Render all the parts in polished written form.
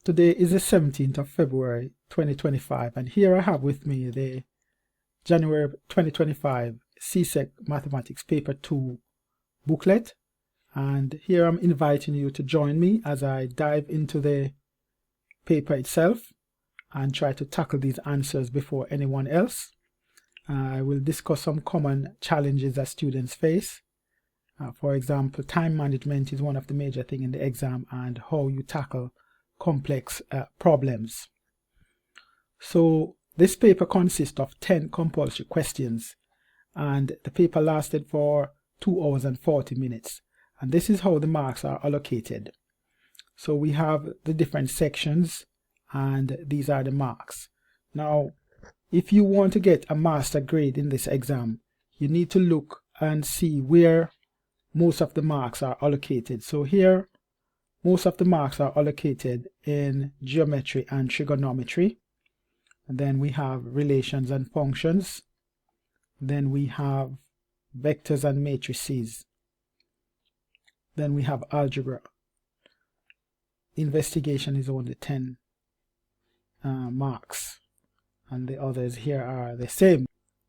Today is the 17th of February 2025, and here I have with me the January 2025 CSEC Mathematics Paper 2 booklet, and here I'm inviting you to join me as I dive into the paper itself and try to tackle these answers before anyone else. I will discuss some common challenges that students face. For example, time management is one of the major things in the exam, and how you tackle complex problems. So this paper consists of 10 compulsory questions, and the paper lasted for 2 hours and 40 minutes. And this is how the marks are allocated. So we have the different sections, and these are the marks. Now, if you want to get a master grade in this exam, you need to look and see where most of the marks are allocated. So here, most of the marks are allocated in geometry and trigonometry. And then we have relations and functions. Then we have vectors and matrices. Then we have algebra. Investigation is only 10 marks. And the others here are the same.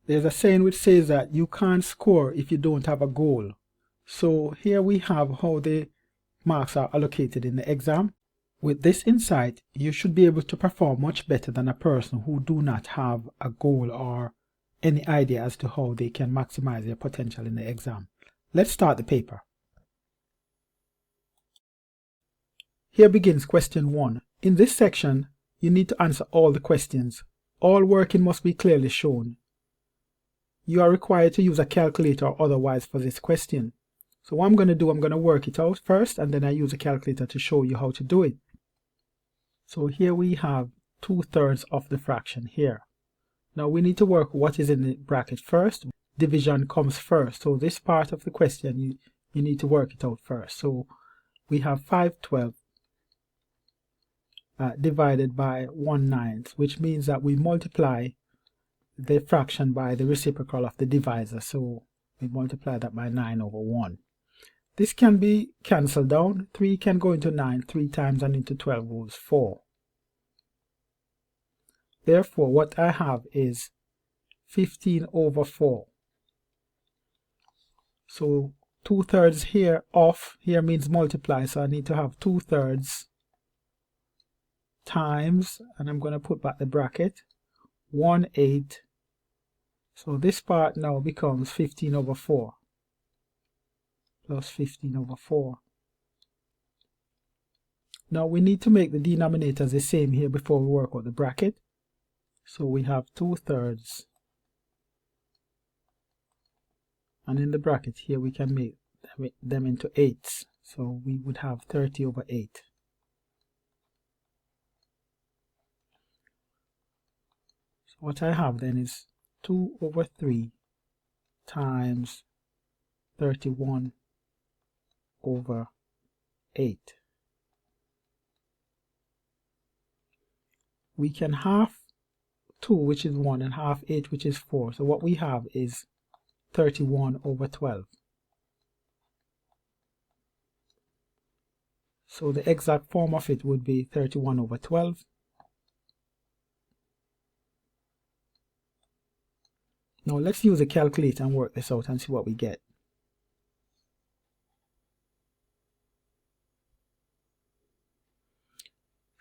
There's a saying which says that you can't score if you don't have a goal. So here we have how the marks are allocated in the exam. With this insight, you should be able to perform much better than a person who do not have a goal or any idea as to how they can maximize their potential in the exam. Let's start the paper. Here begins question 1. In this section, you need to answer all the questions. All working must be clearly shown. You are required to use a calculator or otherwise for this question. So what I'm going to do, I'm going to work it out first, and then I use a calculator to show you how to do it. So here we have 2/3 of the fraction here. Now we need to work what is in the bracket first. Division comes first. So this part of the question, you need to work it out first. So we have 5/12 divided by 1/9, which means that we multiply the fraction by the reciprocal of the divisor. So we multiply that by 9/1. This can be cancelled down. 3 can go into 9 3 times, and into 12 goes 4. Therefore, what I have is 15/4. So 2/3 here off here means multiply. So I need to have 2/3 times, and I'm going to put back the bracket, 1/8. So this part now becomes 15/4. Plus 15/4. Now we need to make the denominators the same here before we work out the bracket. So we have 2/3. And in the bracket here we can make them into 8s. So we would have 30/8. So what I have then is 2/3 times 31/8. We can half 2, which is 1, and half 8, which is 4. So what we have is 31/12. So the exact form of it would be 31/12. Now let's use a calculator and work this out and see what we get.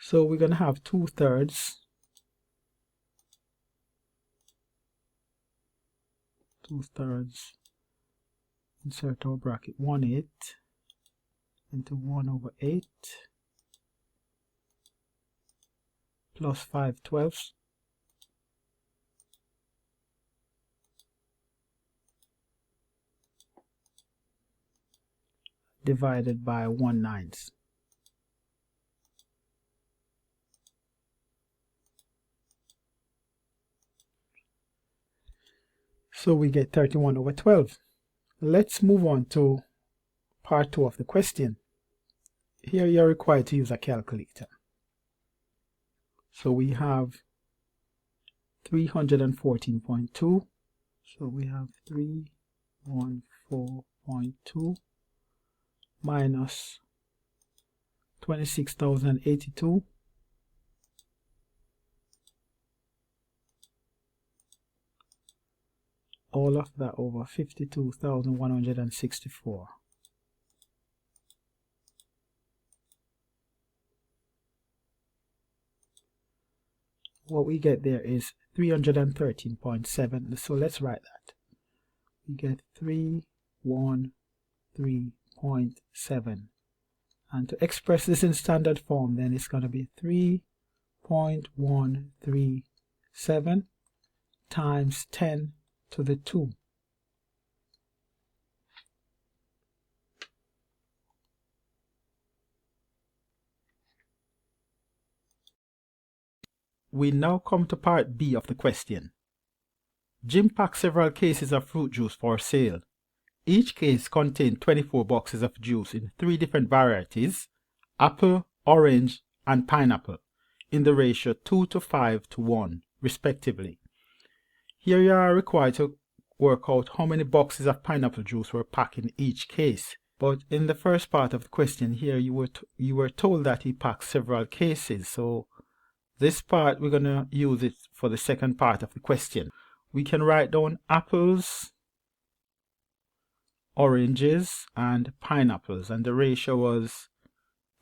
So we're going to have 2/3. 2/3. Insert our bracket 1/8 into 1/8 plus 5/12 divided by 1/9. So we get 31/12. Let's move on to part 2 of the question. Here you're required to use a calculator. So we have 314.2. So we have 314.2 minus 26,082 all of that over 52,164. What we get there is 313.7. So let's write that. We get 313.7. And to express this in standard form, then it's going to be 3.137 times 10 to the 2. We now come to part B of the question. Jim packed several cases of fruit juice for sale. Each case contained 24 boxes of juice in 3 different varieties, apple, orange, and pineapple, in the ratio 2 to 5 to 1, respectively. Here you are required to work out how many boxes of pineapple juice were packed in each case. But in the first part of the question here, you were told that he packed several cases. So this part, we're going to use it for the second part of the question. We can write down apples, oranges, and pineapples, and the ratio was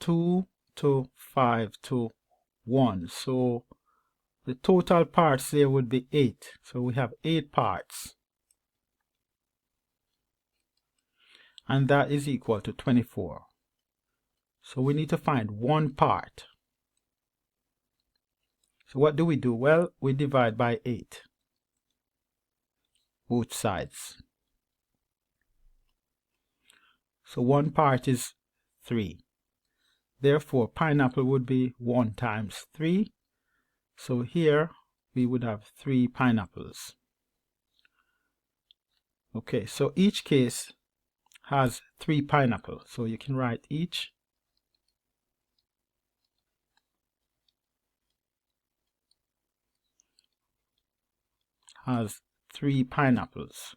2 to 5 to 1. So the total parts there would be 8. So we have 8 parts. And that is equal to 24. So we need to find one part. So what do? Well, we divide by 8. Both sides. So one part is 3. Therefore, pineapple would be 1 times 3. So here we would have 3 pineapples. Okay, so each case has 3 pineapples. So you can write each has 3 pineapples.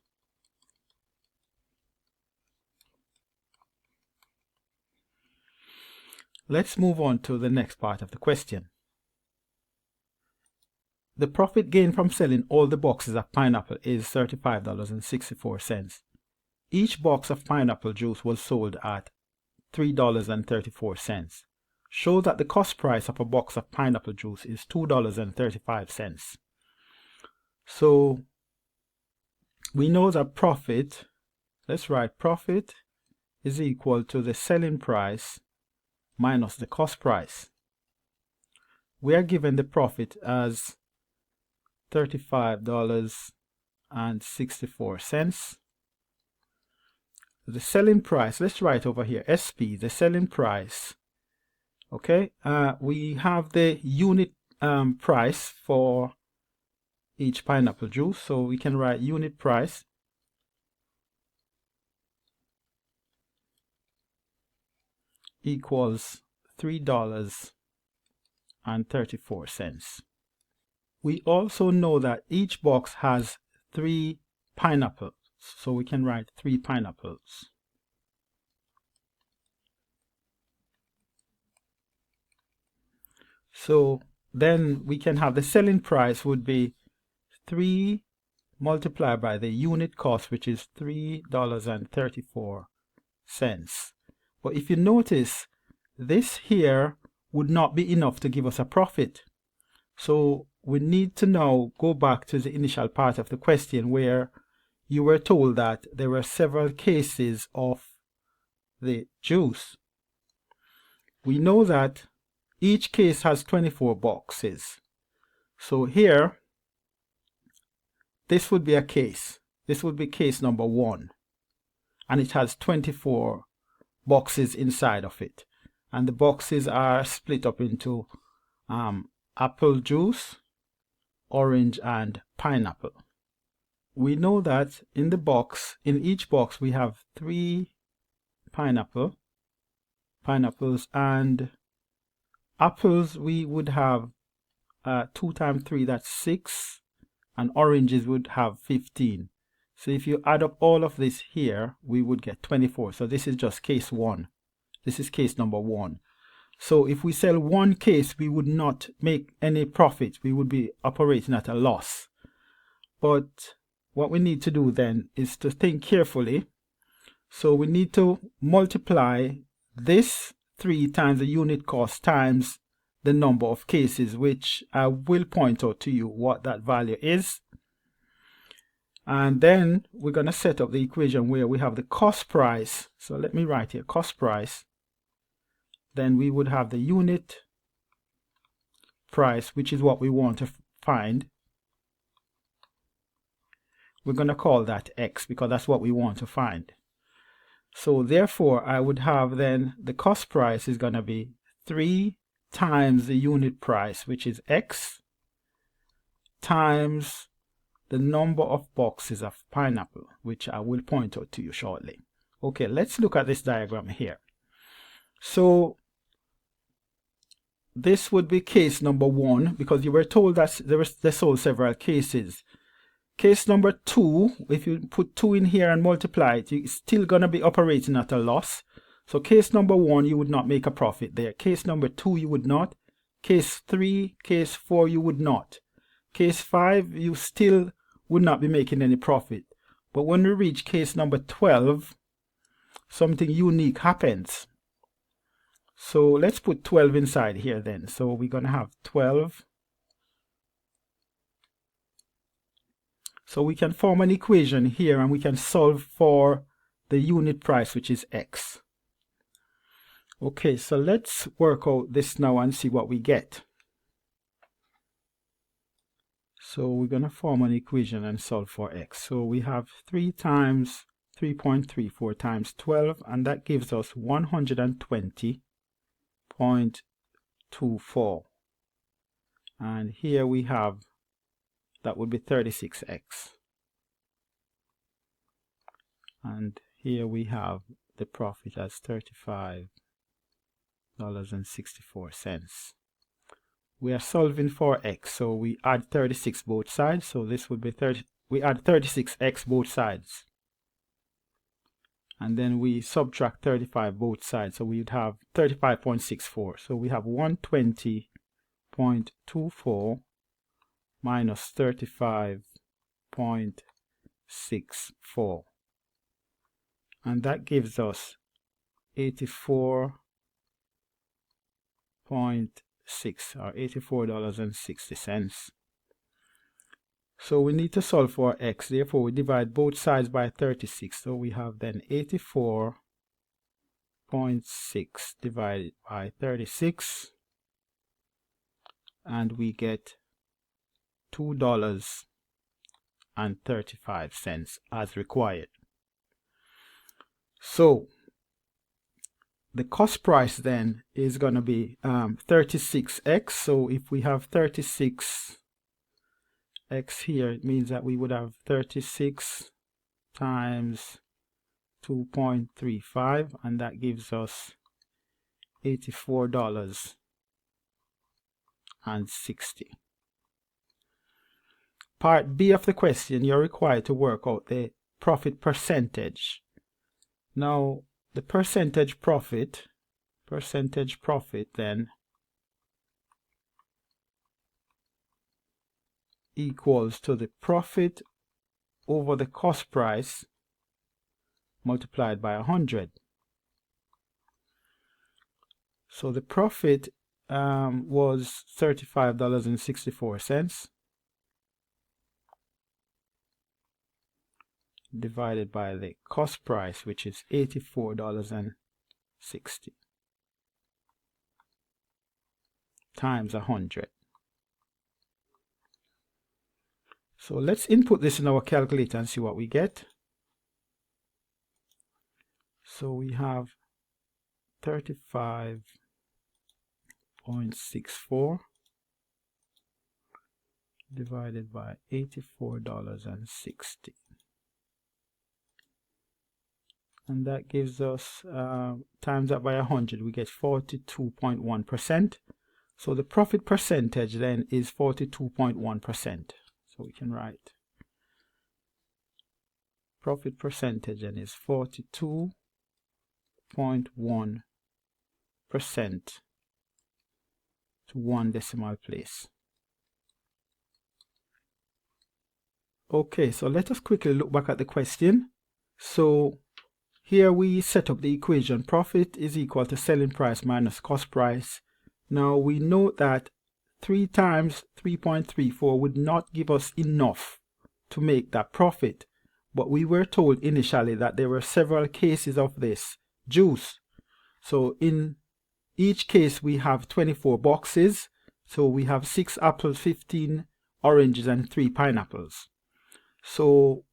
Let's move on to the next part of the question. The profit gained from selling all the boxes of pineapple is $35.64. Each box of pineapple juice was sold at $3.34. Show that the cost price of a box of pineapple juice is $2.35. So we know that profit, let's write profit is equal to the selling price minus the cost price. We are given the profit as $35.64. The selling price, let's write over here SP, the selling price. Okay, we have the unit price for each pineapple juice, so we can write unit price equals $3.34. We also know that each box has 3 pineapples, so we can write 3 pineapples. So then we can have the selling price would be 3 multiplied by the unit cost, which is $3.34. But if you notice, this here would not be enough to give us a profit. So we need to now go back to the initial part of the question where you were told that there were several cases of the juice. We know that each case has 24 boxes. So here, this would be a case. This would be case number 1. And it has 24 boxes inside of it. And the boxes are split up into apple juice, orange, and pineapple. We know that in each box we have 3 pineapples, and apples we would have 2 times 3, that's 6, and oranges would have 15. So if you add up all of this here, we would get 24. So this is just case 1. This is case number 1. So if we sell one case, we would not make any profit. We would be operating at a loss. But what we need to do then is to think carefully. So we need to multiply this 3 times the unit cost times the number of cases, which I will point out to you what that value is. And then we're going to set up the equation where we have the cost price. So let me write here cost price. Then we would have the unit price, which is what we want to find. We're going to call that X because that's what we want to find. So therefore, I would have then the cost price is going to be 3 times the unit price, which is X, times the number of boxes of pineapple, which I will point out to you shortly. Okay, let's look at this diagram here. So this would be case number 1, because you were told that they sold several cases. Case number 2, if you put 2 in here and multiply it, you're still going to be operating at a loss. So case number 1, you would not make a profit there. Case number 2, you would not. Case 3, case 4, you would not. Case 5, you still would not be making any profit. But when we reach case number 12, something unique happens. So let's put 12 inside here then. So we're going to have 12. So we can form an equation here and we can solve for the unit price, which is X. Okay, so let's work out this now and see what we get. So we're going to form an equation and solve for X. So we have 3 times 3.34 times 12, and that gives us 120.24. And here we have, that would be 36x. And here we have the profit as $35.64. We are solving for x, so we add 36 both sides. So this would be we add 36x both sides. And then we subtract 35 both sides. So we'd have 35.64. So we have 120.24 minus 35.64. And that gives us 84.6 or $84.60. So we need to solve for x. Therefore, we divide both sides by 36. So we have then 84.6 divided by 36. And we get $2.35 as required. So the cost price then is going to be 36x. So if we have 36x here, it means that we would have 36 times 2.35, and that gives us $84.60. Part B of the question, you're required to work out the profit percentage. Now, the percentage profit then equals to the profit over the cost price multiplied by 100. So the profit was $35.64 divided by the cost price, which is $84.60 times 100. So let's input this in our calculator and see what we get. So we have 35.64 divided by $84.60. And that gives us, times that by 100, we get 42.1%. So the profit percentage then is 42.1%. So we can write profit percentage then is 42.1% to 1 decimal place. Okay, so let us quickly look back at the question. So here we set up the equation. Profit is equal to selling price minus cost price. Now we know that 3 times 3.34 would not give us enough to make that profit. But we were told initially that there were several cases of this juice. So in each case we have 24 boxes. So we have 6 apples, 15 oranges and 3 pineapples. So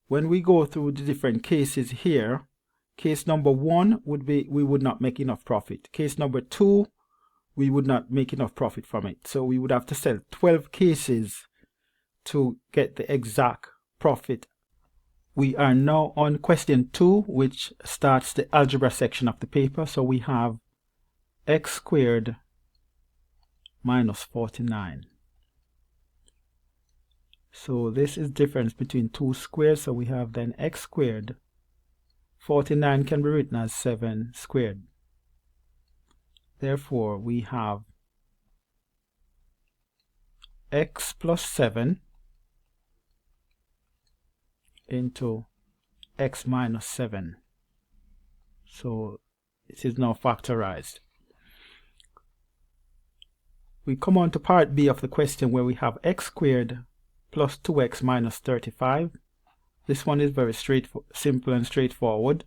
when we go through the different cases here, case number 1 would be we would not make enough profit. Case number 2, we would not make enough profit from it. So we would have to sell 12 cases to get the exact profit. We are now on question 2, which starts the algebra section of the paper. So we have x squared minus 49. So this is difference between 2 squares. So we have then x squared. 49 can be written as 7 squared. Therefore, we have x plus 7 into x minus 7. So it is now factorized. We come on to part B of the question where we have x squared plus 2x minus 35. This one is very simple and straightforward.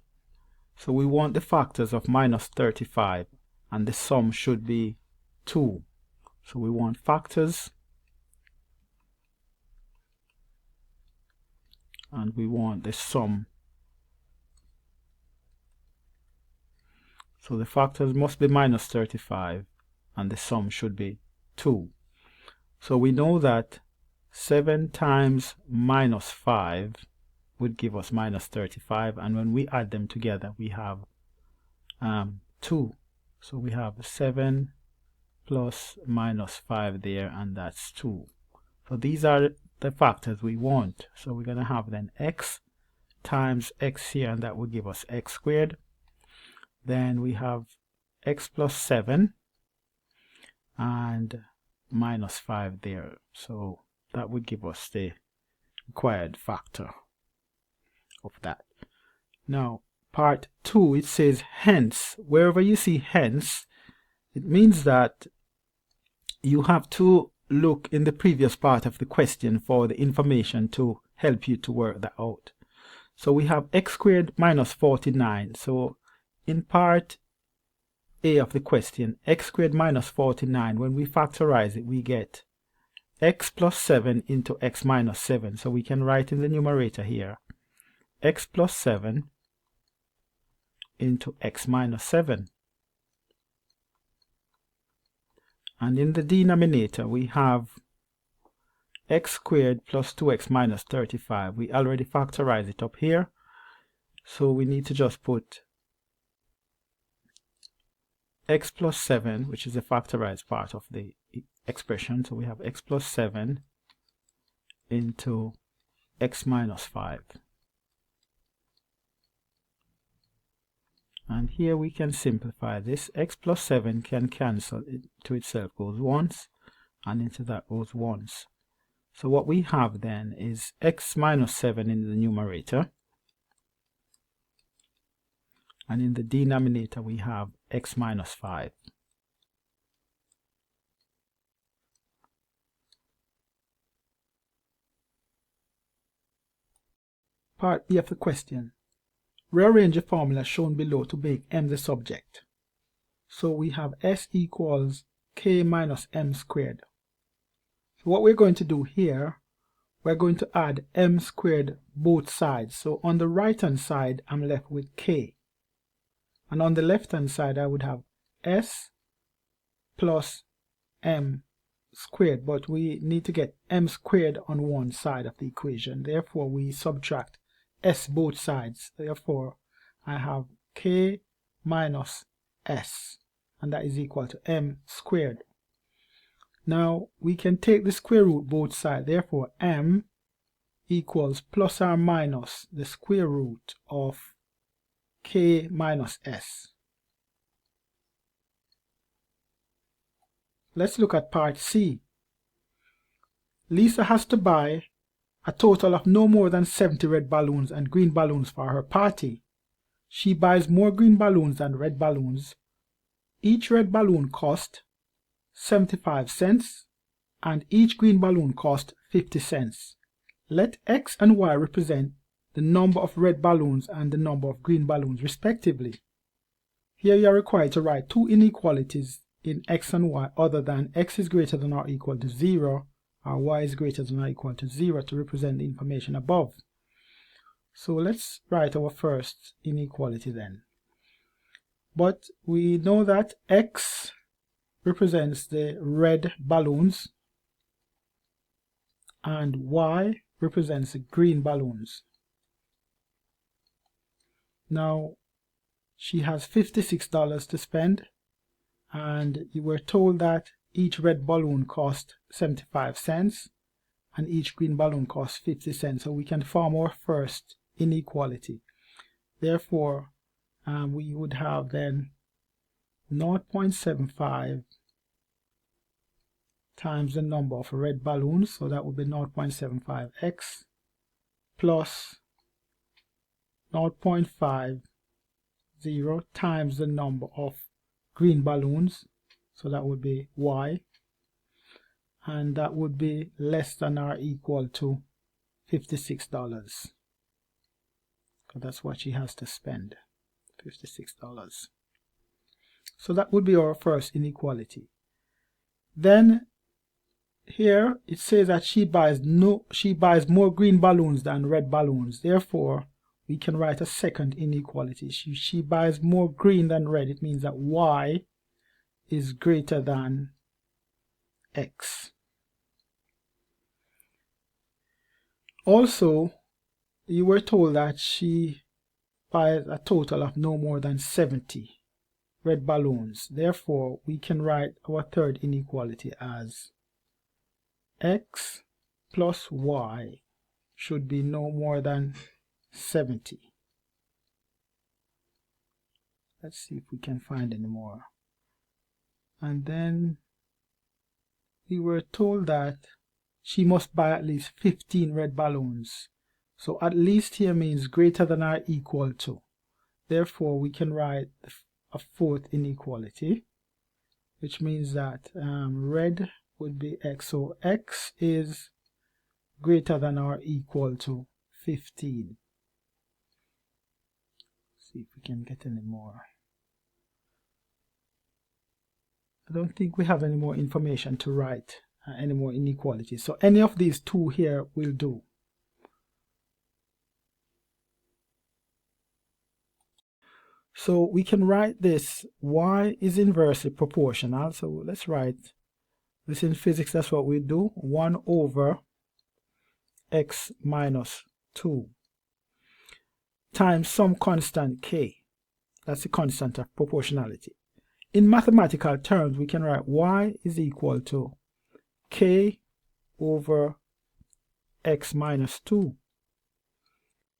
So we want the factors of minus 35 and the sum should be 2. So we want factors and we want the sum. So the factors must be minus 35 and the sum should be 2. So we know that 7 times minus 5 would give us minus 35, and when we add them together we have 2. So we have 7 plus minus 5 there, and that's 2. So these are the factors we want. So we're going to have then x times x here, and that will give us x squared. Then we have x plus 7 and minus 5 there. So that would give us the required factor of that. Now part 2, it says hence. Wherever you see hence, it means that you have to look in the previous part of the question for the information to help you to work that out. So we have x squared minus 49. So in part A of the question, x squared minus 49, when we factorize it, we get x plus 7 into x minus 7. So we can write in the numerator here x plus 7 into x minus 7. And in the denominator we have x squared plus 2x minus 35. We already factorized it up here, so we need to just put x plus 7, which is the factorized part of the expression. So we have x plus 7 into x minus 5. And here we can simplify this. X plus 7 can cancel, it to itself goes once, and into that goes once. So what we have then is x minus 7 in the numerator, and in the denominator we have x minus 5. Part B of the question. Rearrange the formula shown below to make m the subject. So we have s equals k minus m squared. So what we're going to do here, we're going to add m squared both sides. So on the right hand side I'm left with k, and on the left hand side I would have s plus m squared, but we need to get m squared on one side of the equation. Therefore we subtract s both sides. Therefore I have k minus s, and that is equal to m squared. Now we can take the square root both sides. Therefore m equals plus or minus the square root of k minus s. Let's look at part C. Lisa has to buy a total of no more than 70 red balloons and green balloons for her party. She buys more green balloons than red balloons. Each red balloon cost 75 cents and each green balloon cost 50 cents. Let X and Y represent the number of red balloons and the number of green balloons respectively. Here you are required to write two inequalities in X and Y other than X is greater than or equal to 0 or Y is greater than or equal to 0 to represent the information above. So let's write our first inequality then. But we know that X represents the red balloons and Y represents the green balloons. Now she has $56 to spend, and you were told that each red balloon cost 75 cents and each green balloon costs 50 cents. So we can form our first inequality. Therefore, we would have then 0.75 times the number of red balloons, so that would be 0.75x plus 0.50 times the number of green balloons, so that would be y, and that would be less than or equal to $56, because that's what she has to spend, $56. So that would be our first inequality. Then here it says that she buys more green balloons than red balloons. Therefore, we can write a second inequality. She buys more green than red. It means that y is greater than x. Also, you were told that she buys a total of no more than 70 red balloons. Therefore, we can write our third inequality as x plus y should be no more than 70. Let's see if we can find any more. And then we were told that she must buy at least 15 red balloons. So at least here means greater than or equal to. Therefore, we can write a fourth inequality, which means that red would be x. So x is greater than or equal to 15. See if we can get any more. I don't think we have any more information to write, any more inequalities. So any of these two here will do. So we can write this, y is inversely proportional. So let's write this in physics. That's what we do. 1 over x minus 2 times some constant k. That's the constant of proportionality. In mathematical terms, we can write y is equal to k over x minus 2.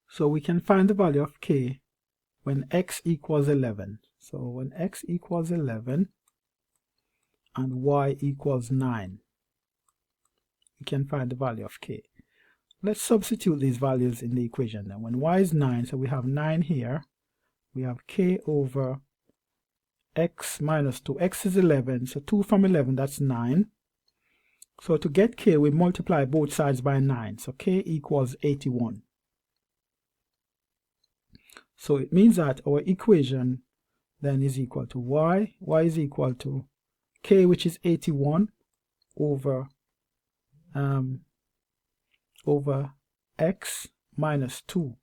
So we can find the value of k when x equals 11. So when x equals 11 and y equals 9, we can find the value of k. Let's substitute these values in the equation then. When y is 9, so we have 9 here, we have k over x minus 2. X is 11, so 2 from 11, that's 9. So to get k, we multiply both sides by 9. So k equals 81. So it means that our equation then is equal to y is equal to k, which is 81, over x minus 2.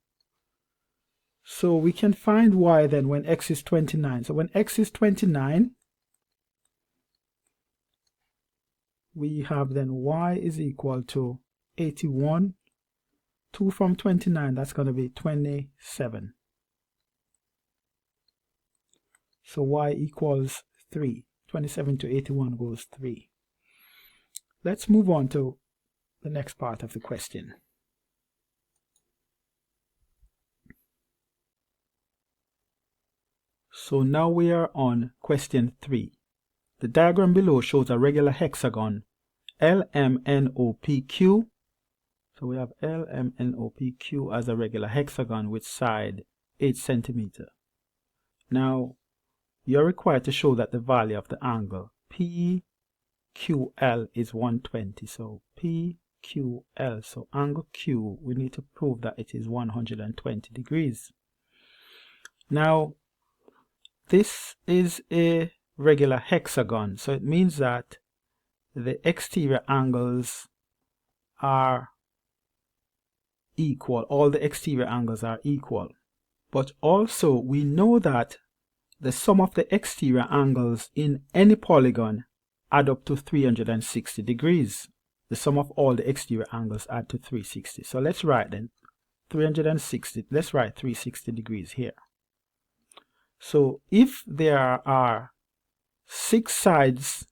So we can find y then when x is 29. So when x is 29, we have then y is equal to 81. 2 from 29, that's going to be 27. So y equals 3. 27 to 81 goes 3. Let's move on to the next part of the question. So now we are on question 3. The diagram below shows a regular hexagon LMNOPQ So we have LMNOPQ as a regular hexagon with side 8 centimeter. Now you're required to show that the value of the angle PQL is 120. So PQL, so angle Q, we need to prove that it is 120 degrees. Now this is a regular hexagon, so it means that the exterior angles are equal. All the exterior angles are equal. But also we know that the sum of the exterior angles in any polygon add up to 360 degrees. The sum of all the exterior angles add to 360. So let's write then 360. Let's write 360 degrees here. So if there are 6 sides,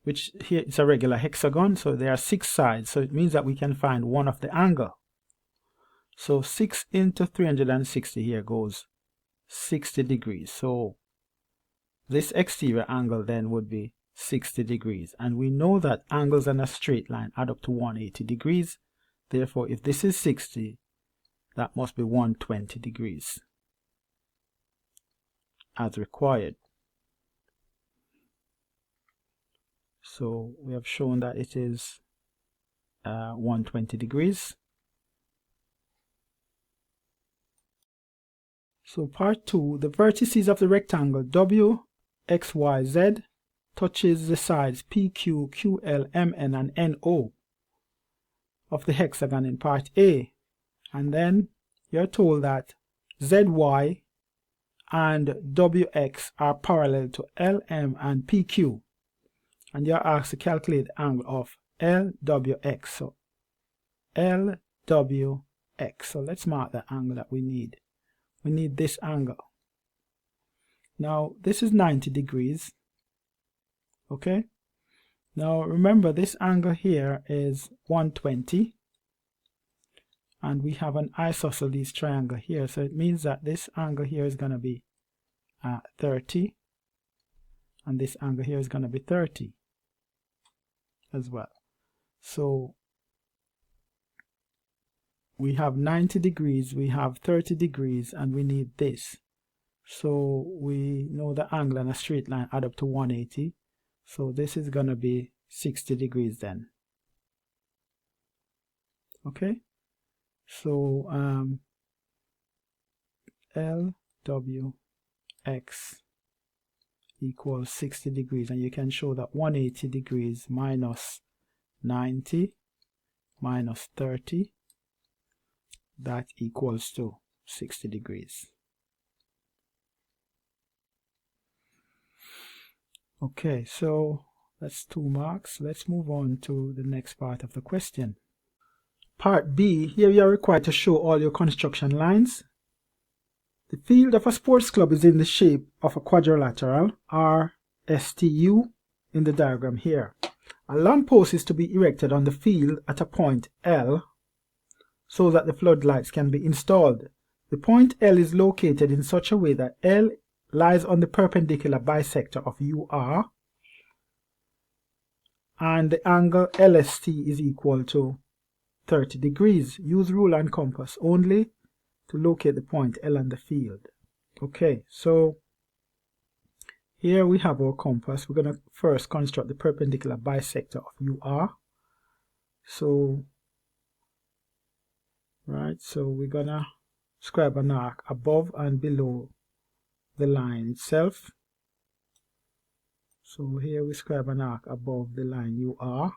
which here it's a regular hexagon, so there are 6 sides, so it means that we can find one of the angle. So 6 into 360 here goes 60 degrees. So this exterior angle then would be 60 degrees. And we know that angles on a straight line add up to 180 degrees. Therefore, if this is 60, that must be 120 degrees as required. So we have shown that it is 120 degrees. So part 2, the vertices of the rectangle WXYZ touches the sides PQ, QL, MN and NO of the hexagon in part A. And then you're told that ZY and WX are parallel to LM and PQ. And you're asked to calculate the angle of LWX. So LWX. So let's mark the angle that we need. We need this angle. Now this is 90 degrees. Okay. Now remember, this angle here is 120. And we have an isosceles triangle here. So it means that this angle here is going to be 30. And this angle here is going to be 30 as well. So we have 90 degrees, we have 30 degrees, and we need this. So we know the angle on a straight line add up to 180. So this is going to be 60 degrees then. Okay. So LWX equals 60 degrees, and you can show that 180 degrees minus 90 minus 30, that equals to 60 degrees. Okay, so that's 2 marks. Let's move on to the next part of the question. Part B, here you are required to show all your construction lines. The field of a sports club is in the shape of a quadrilateral, RSTU, in the diagram here. A lamppost is to be erected on the field at a point L so that the floodlights can be installed. The point L is located in such a way that L lies on the perpendicular bisector of UR, and the angle LST is equal to 30 degrees. Use ruler and compass only to locate the point L on the field. Okay, so here we have our compass. We're going to first construct the perpendicular bisector of UR. So, right, so we're going to scribe an arc above and below the line itself. So here we scribe an arc above the line UR.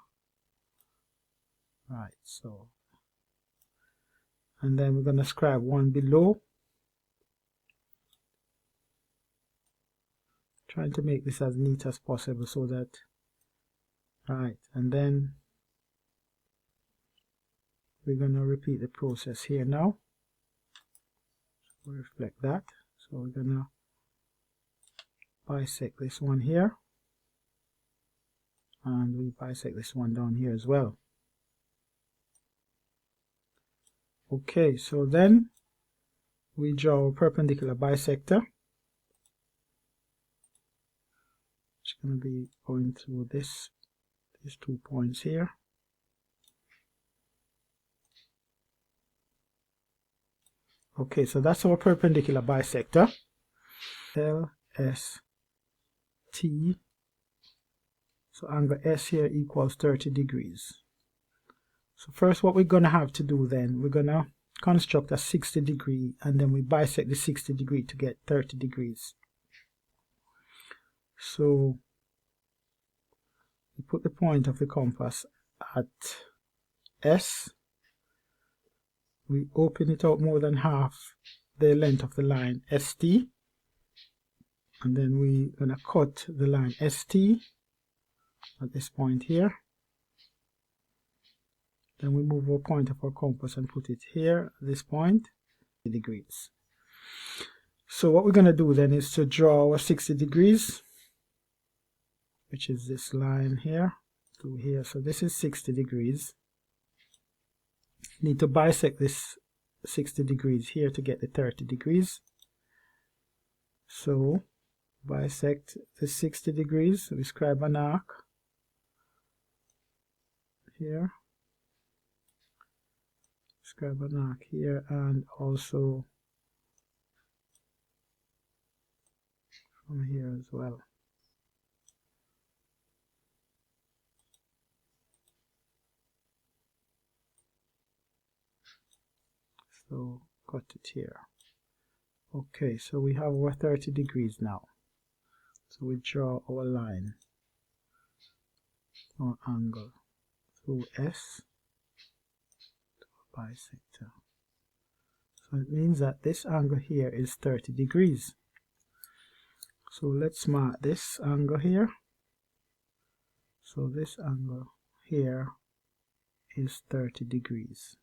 Right, so, and then we're going to scribe one below. Trying to make this as neat as possible so that, right, and then we're going to repeat the process here now. We'll reflect that. So we're going to bisect this one here, and we bisect this one down here as well. Okay, so then we draw a perpendicular bisector. It's going to be going through these 2 points here. Okay, so that's our perpendicular bisector. LST. So angle S here equals 30 degrees. So first what we're going to have to do then, we're going to construct a 60 degree and then we bisect the 60 degree to get 30 degrees. So we put the point of the compass at S. We open it out more than half the length of the line ST. And then we're going to cut the line ST at this point here. Then we move our point of our compass and put it here at this point, 60 degrees. So what we're going to do then is to draw our 60 degrees, which is this line here to here. So this is 60 degrees. Need to bisect this 60 degrees here to get the 30 degrees. So bisect the 60 degrees. We scribe an arc here. Scribe an arc here and also from here as well. So cut it here. Okay, so we have our 30 degrees now. So we draw our line, our angle through S to a bisector. So it means that this angle here is 30 degrees. So let's mark this angle here. So this angle here is 30 degrees.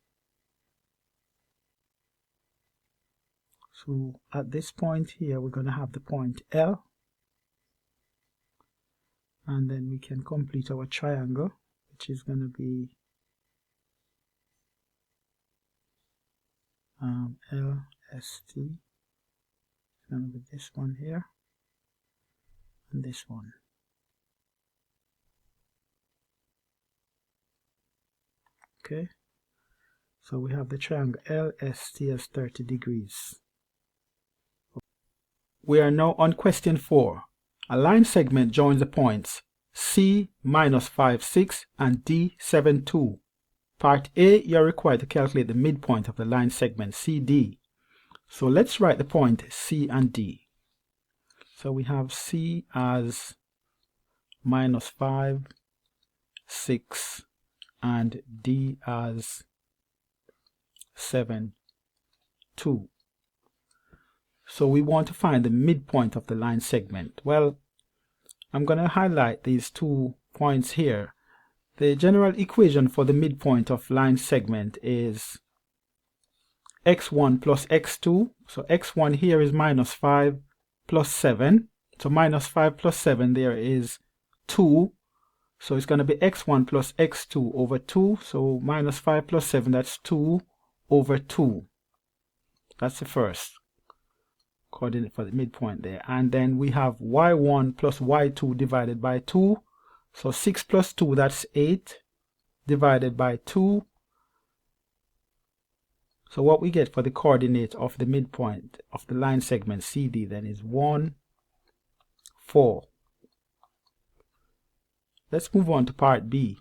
So at this point here, we're going to have the point L. And then we can complete our triangle, which is going to be LST. It's going to be this one here and this one. Okay, so we have the triangle LST as 30 degrees. We are now on question 4. A line segment joins the points C minus 5, 6 and D 7, 2. Part A, you're required to calculate the midpoint of the line segment CD. So let's write the point C and D. So we have C as minus 5, 6 and D as 7, 2. So we want to find the midpoint of the line segment. Well, I'm going to highlight these 2 points here. The general equation for the midpoint of line segment is x1 plus x2. So x1 here is minus 5 plus 7. So minus 5 plus 7 there is 2. So it's going to be x1 plus x2 over 2. So minus 5 plus 7, that's 2 over 2. That's the first coordinate for the midpoint there. And then we have y1 plus y2 divided by 2. So 6 plus 2, that's 8 divided by 2. So what we get for the coordinate of the midpoint of the line segment CD then is 1, 4. Let's move on to part B.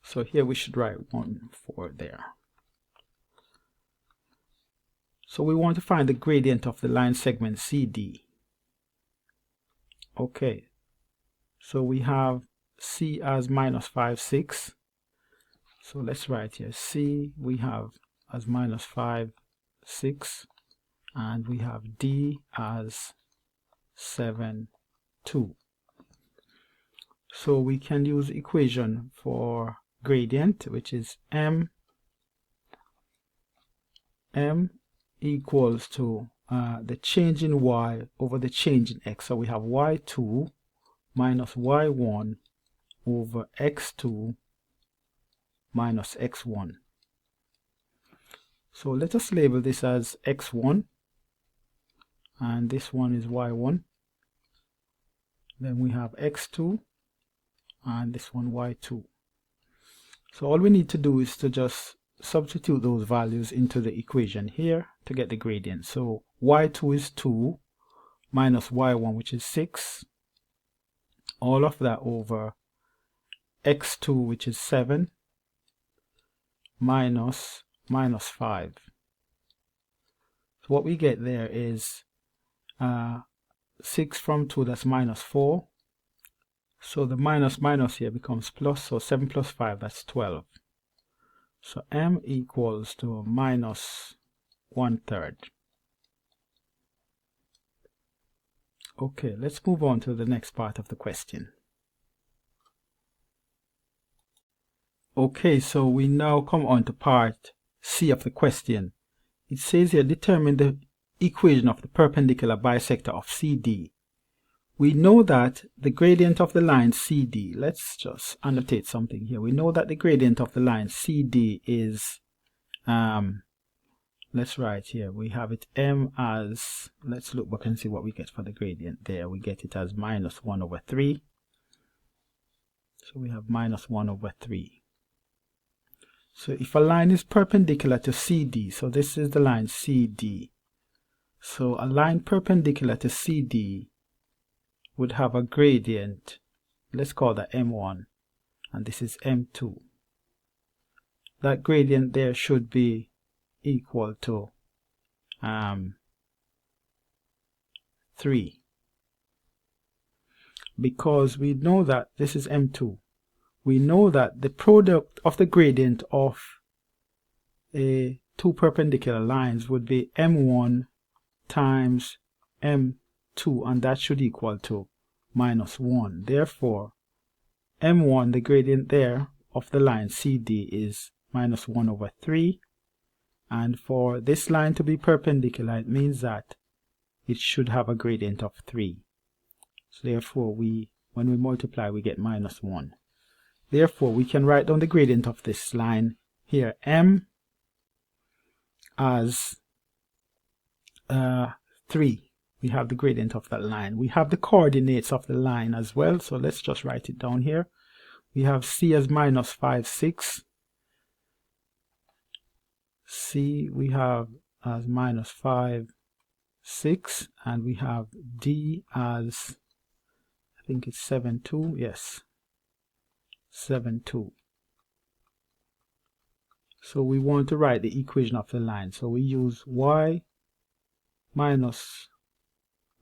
So here we should write 1, 4 there. So we want to find the gradient of the line segment CD. Okay, so we have C as minus 5, 6. So let's write here C we have as minus 5, 6, and we have D as 7, 2. So we can use equation for gradient, which is M equals to the change in y over the change in x. So we have y2 minus y1 over x2 minus x1. So let us label this as x1 and this one is y1. Then we have x2 and this one y2. So all we need to do is to just substitute those values into the equation here to get the gradient. So y2 is 2 minus y1, which is 6. All of that over x2, which is 7, minus 5. So what we get there is 6 from 2, that's minus 4. So the minus here becomes plus, so 7 plus 5, that's 12. So m equals to minus 1/3. Okay, let's move on to the next part of the question. Okay, so we now come on to part C of the question. It says here, determine the equation of the perpendicular bisector of CD. We know that the gradient of the line CD, let's just annotate something here. We know that the gradient of the line CD is, let's write here, we have it m as, let's look back and see what we get for the gradient there. We get it as minus 1/3. So we have minus 1/3. So if a line is perpendicular to CD, so this is the line CD. So a line perpendicular to CD would have a gradient, let's call that m1, and this is m2. That gradient there should be equal to 3, because we know that this is m2. We know that the product of the gradient of two perpendicular lines would be m1 times m2, and that should equal to minus 1. Therefore, m1, the gradient there of the line CD, is minus 1/3. And for this line to be perpendicular, it means that it should have a gradient of 3. So therefore, when we multiply, we get minus 1. Therefore, we can write down the gradient of this line here, m as 3. We have the gradient of that line. We have the coordinates of the line as well, so let's just write it down here. We have C as minus 5, 6. C we have as minus 5, 6, and we have D as, I think it's 7, 2, yes, 7, 2. So we want to write the equation of the line. So we use y minus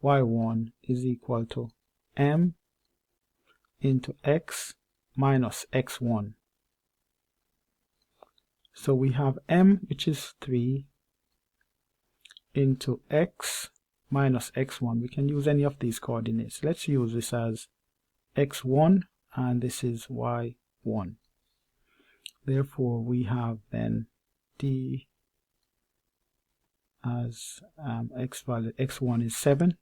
y1 is equal to m into x minus x1. So we have m, which is 3, into x minus x1. We can use any of these coordinates. Let's use this as x1, and this is y1. Therefore, we have then d as x value, x1 is 7.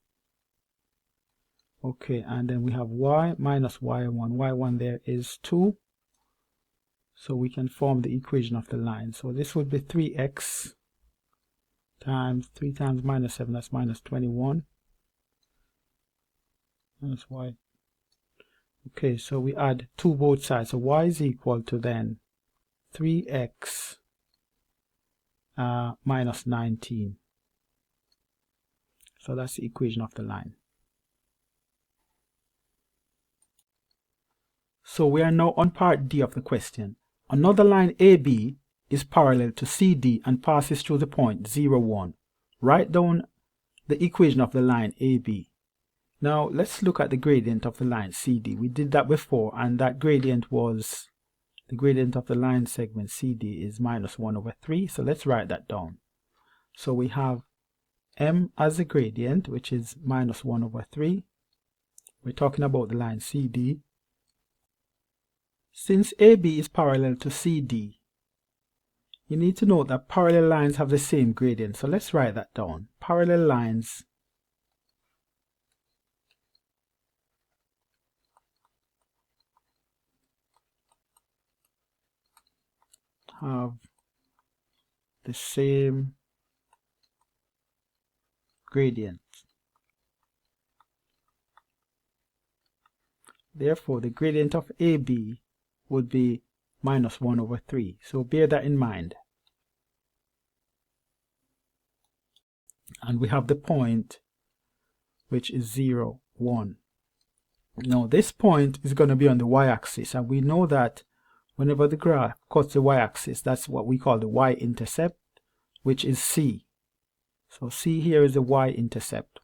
Okay, and then we have y minus y1. y1 there is 2. So we can form the equation of the line. So this would be 3x times 3 times minus 7, that's minus 21. That's y. Okay, so we add 2 both sides. So y is equal to then 3x minus 19. So that's the equation of the line. So we are now on part D of the question. Another line AB is parallel to CD and passes through the point 0, 1. Write down the equation of the line AB. Now let's look at the gradient of the line CD. We did that before, and that gradient was, the gradient of the line segment CD is minus 1/3. So let's write that down. So we have m as a gradient, which is minus 1/3. We're talking about the line CD. Since AB is parallel to CD, you need to note that parallel lines have the same gradient. So let's write that down. Parallel lines have the same gradient. Therefore, the gradient of AB would be minus 1/3. So bear that in mind. and we have the point which is 0, 1. Now this point is going to be on the y-axis, and we know that whenever the graph cuts the y-axis, that's what we call the y-intercept, which is c. So c here is the y-intercept.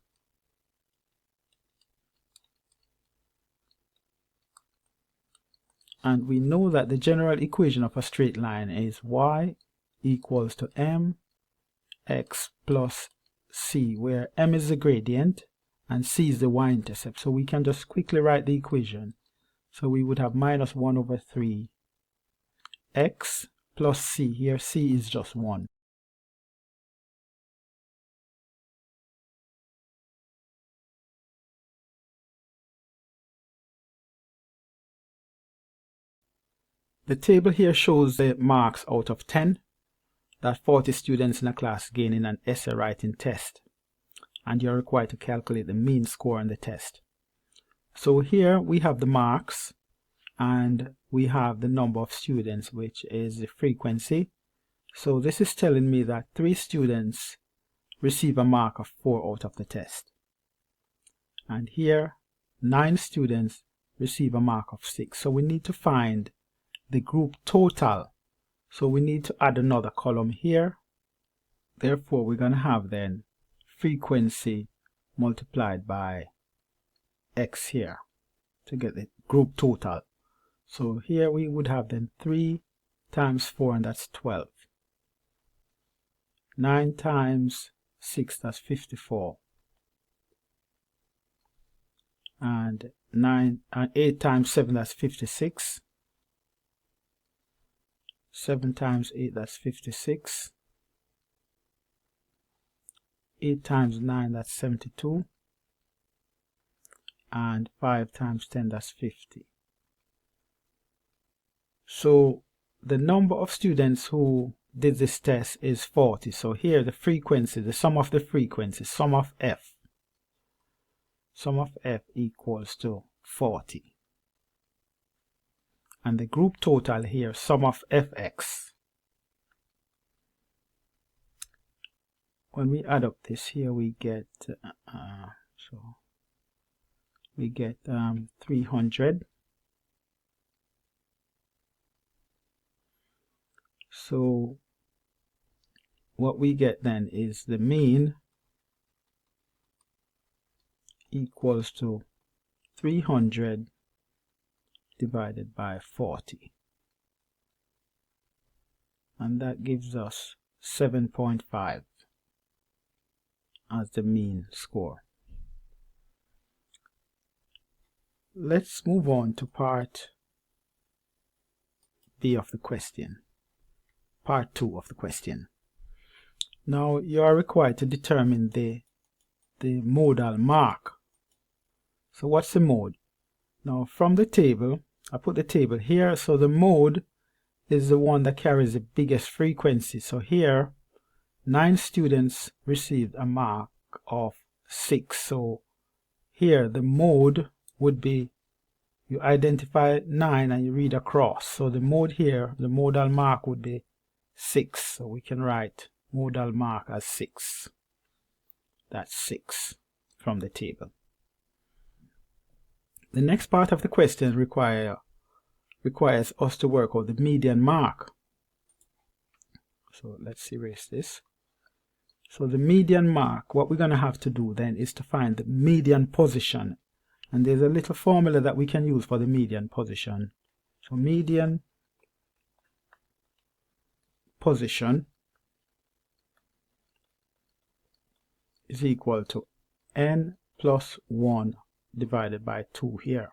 And we know that the general equation of a straight line is y equals to mx plus c, where m is the gradient and c is the y-intercept. So we can just quickly write the equation. So we would have minus 1 over 3 x plus c. Here c is just 1. The table here shows the marks out of 10 that 40 students in a class gain in an essay writing test, and you're required to calculate the mean score on the test. So here we have the marks, and we have the number of students, which is the frequency. So this is telling me that 3 students receive a mark of 4 out of the test, and here 9 students receive a mark of 6. So we need to find the group total. So we need to add another column here. Therefore we're going to have then frequency multiplied by x here to get the group total. So here we would have then 3 times 4, and that's 12. 9 times 6, that's 54. And 8 times 7, that's 56. 7 times 8, that's 56. 8 times 9, that's 72. And 5 times 10, that's 50. So the number of students who did this test is 40. So here the frequency, the sum of the frequencies, sum of f equals to 40. And the group total here, sum of fx. When we add up this here, we get 300. So what we get then is the mean equals to 300 divided by 40, and that gives us 7.5 as the mean score. Let's move on to part B of the question, part 2 of the question. Now you are required to determine the modal mark. So what's the mode? Now from the table, I put the table here, so the mode is the one that carries the biggest frequency. So here 9 students received a mark of 6. So here the mode would be, you identify 9 and you read across. So the mode here, the modal mark would be 6. So we can write modal mark as 6. That's 6 from the table. The next part of the question requires us to work out the median mark. So let's erase this. So the median mark, what we're going to have to do then is to find the median position. And there's a little formula that we can use for the median position. So median position is equal to n plus 1 divided by 2 here.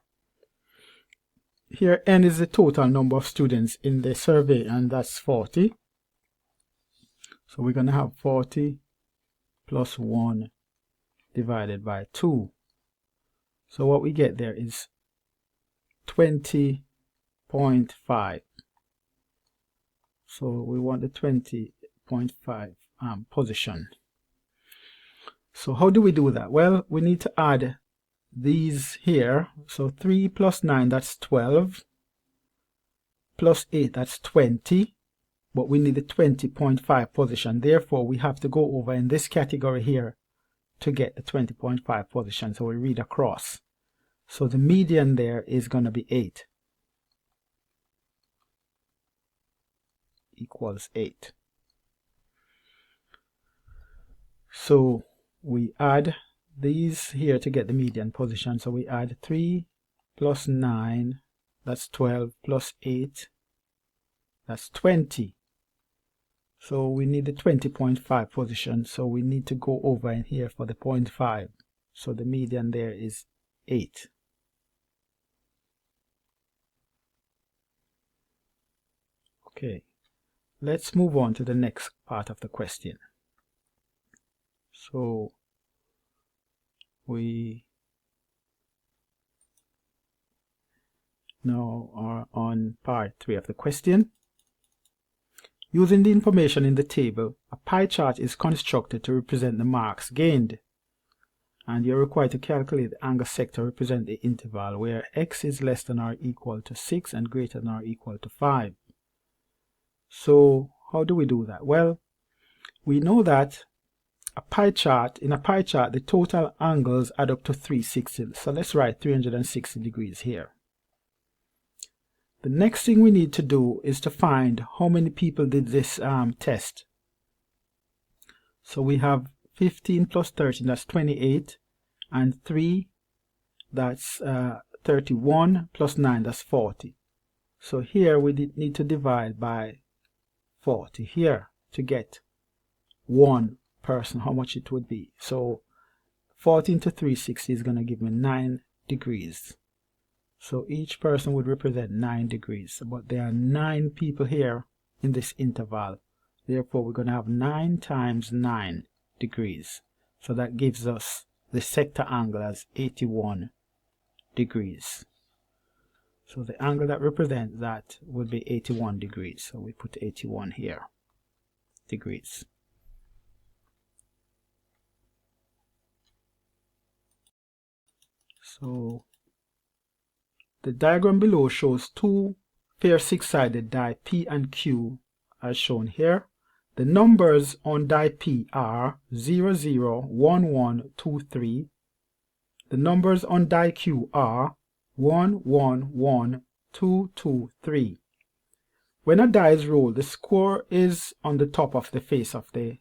Here n is the total number of students in the survey, and that's 40. So we're going to have 40 plus 1 divided by 2. So what we get there is 20.5. So we want the 20.5 position. So how do we do that? Well, we need to add these here. So 3 plus 9, that's 12. Plus 8, that's 20. but we need the 20.5 position. Therefore, we have to go over in this category here to get the 20.5 position. So we read across. So the median there is going to be 8. Equals 8. So we add these here to get the median position. So we add 3 plus 9, that's 12, plus 8, that's 20. So we need the 20.5 position. So we need to go over in here for the 0.5. So the median there is 8. Okay, let's move on to the next part of the question. So we now are on part 3 of the question. Using the information in the table, a pie chart is constructed to represent the marks gained, and you're required to calculate the angle sector represent the interval where x is less than or equal to 6 and greater than or equal to 5. So how do we do that? Well, we know that in a pie chart, the total angles add up to 360. So let's write 360 degrees here. The next thing we need to do is to find how many people did this test. So we have 15 plus 13, that's 28, and 3, that's 31, plus 9, that's 40. So here we need to divide by 40 here to get one person, how much it would be. So 40 into 360 is going to give me 9 degrees. So each person would represent 9 degrees, but there are 9 people here in this interval. Therefore, we're going to have 9 times 9 degrees. So that gives us the sector angle as 81 degrees. So the angle that represents that would be 81 degrees. So we put 81 here, degrees. So the diagram below shows two pair six-sided die P and Q as shown here. The numbers on die P are 0, 0, 1, 1, 2, 3. The numbers on die Q are 1, 1, 1, 2, 2, 3. When a die is rolled, the score is on the top of the face of the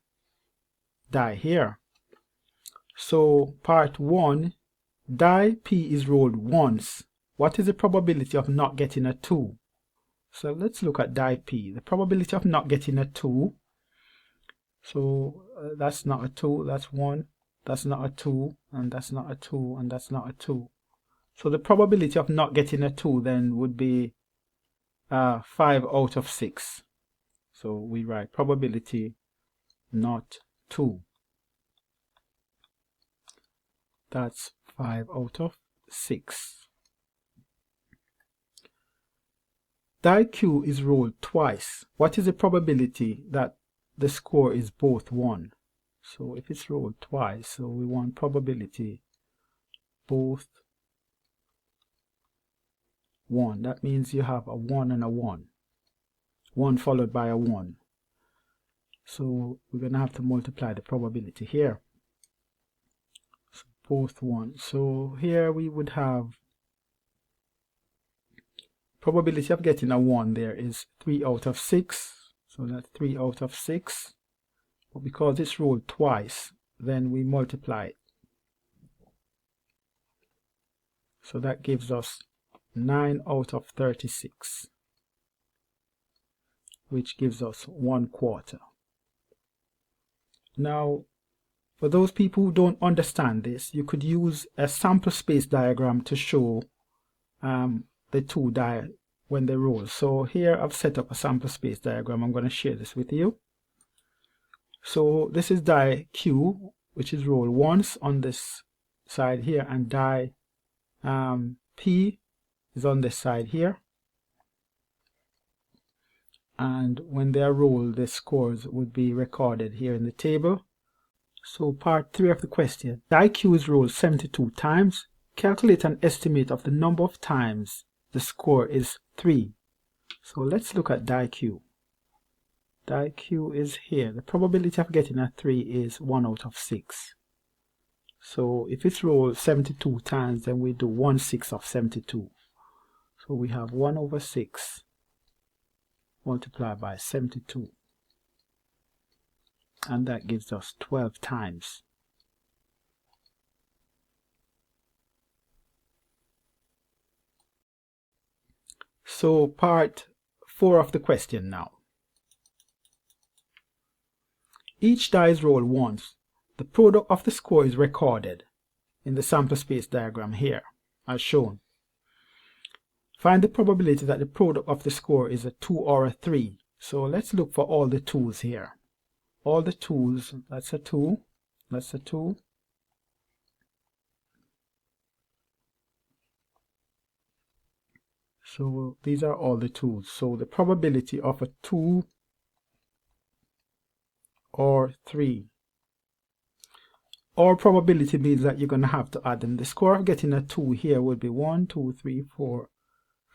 die here. So part 1, die P is rolled once. What is the probability of not getting a 2? So let's look at die P. The probability of not getting a 2. So that's not a 2, that's 1. That's not a 2, and that's not a 2, and that's not a 2. So the probability of not getting a 2 then would be 5 out of 6. So we write probability not 2. That's 5 out of 6. Die Q is rolled twice. What is the probability that the score is both 1? So if it's rolled twice, so we want probability both 1. That means you have a 1 and a 1. 1 followed by a 1. So we're going to have to multiply the probability here. So both 1. So here we would have probability of getting a 1 there is 3 out of 6. So that's 3 out of 6. But because it's rolled twice, then we multiply it. So that gives us 9 out of 36, which gives us 1/4. Now, for those people who don't understand this, you could use a sample space diagram to show the two die when they roll. So here I've set up a sample space diagram. I'm going to share this with you. So this is die Q, which is rolled once on this side here, and die P is on this side here. And when they are rolled, the scores would be recorded here in the table. So part 3 of the question. Die Q is rolled 72 times. Calculate an estimate of the number of times the score is 3. So let's look at die Q. The IQ is here. The probability of getting a 3 is 1 out of 6. So if it's rolled 72 times, then we do 1/6 of 72. So we have 1 over 6 multiplied by 72. And that gives us 12 times. So part 4 of the question now. Each die is rolled once. The product of the score is recorded in the sample space diagram here, as shown. Find the probability that the product of the score is a 2 or a 3. So let's look for all the 2's here. All the 2's, that's a 2, that's a 2. So these are all the 2's. So the probability of a 2 or 3. Or probability means that you're going to have to add them. The score of getting a 2 here would be 1, 2, 3, 4,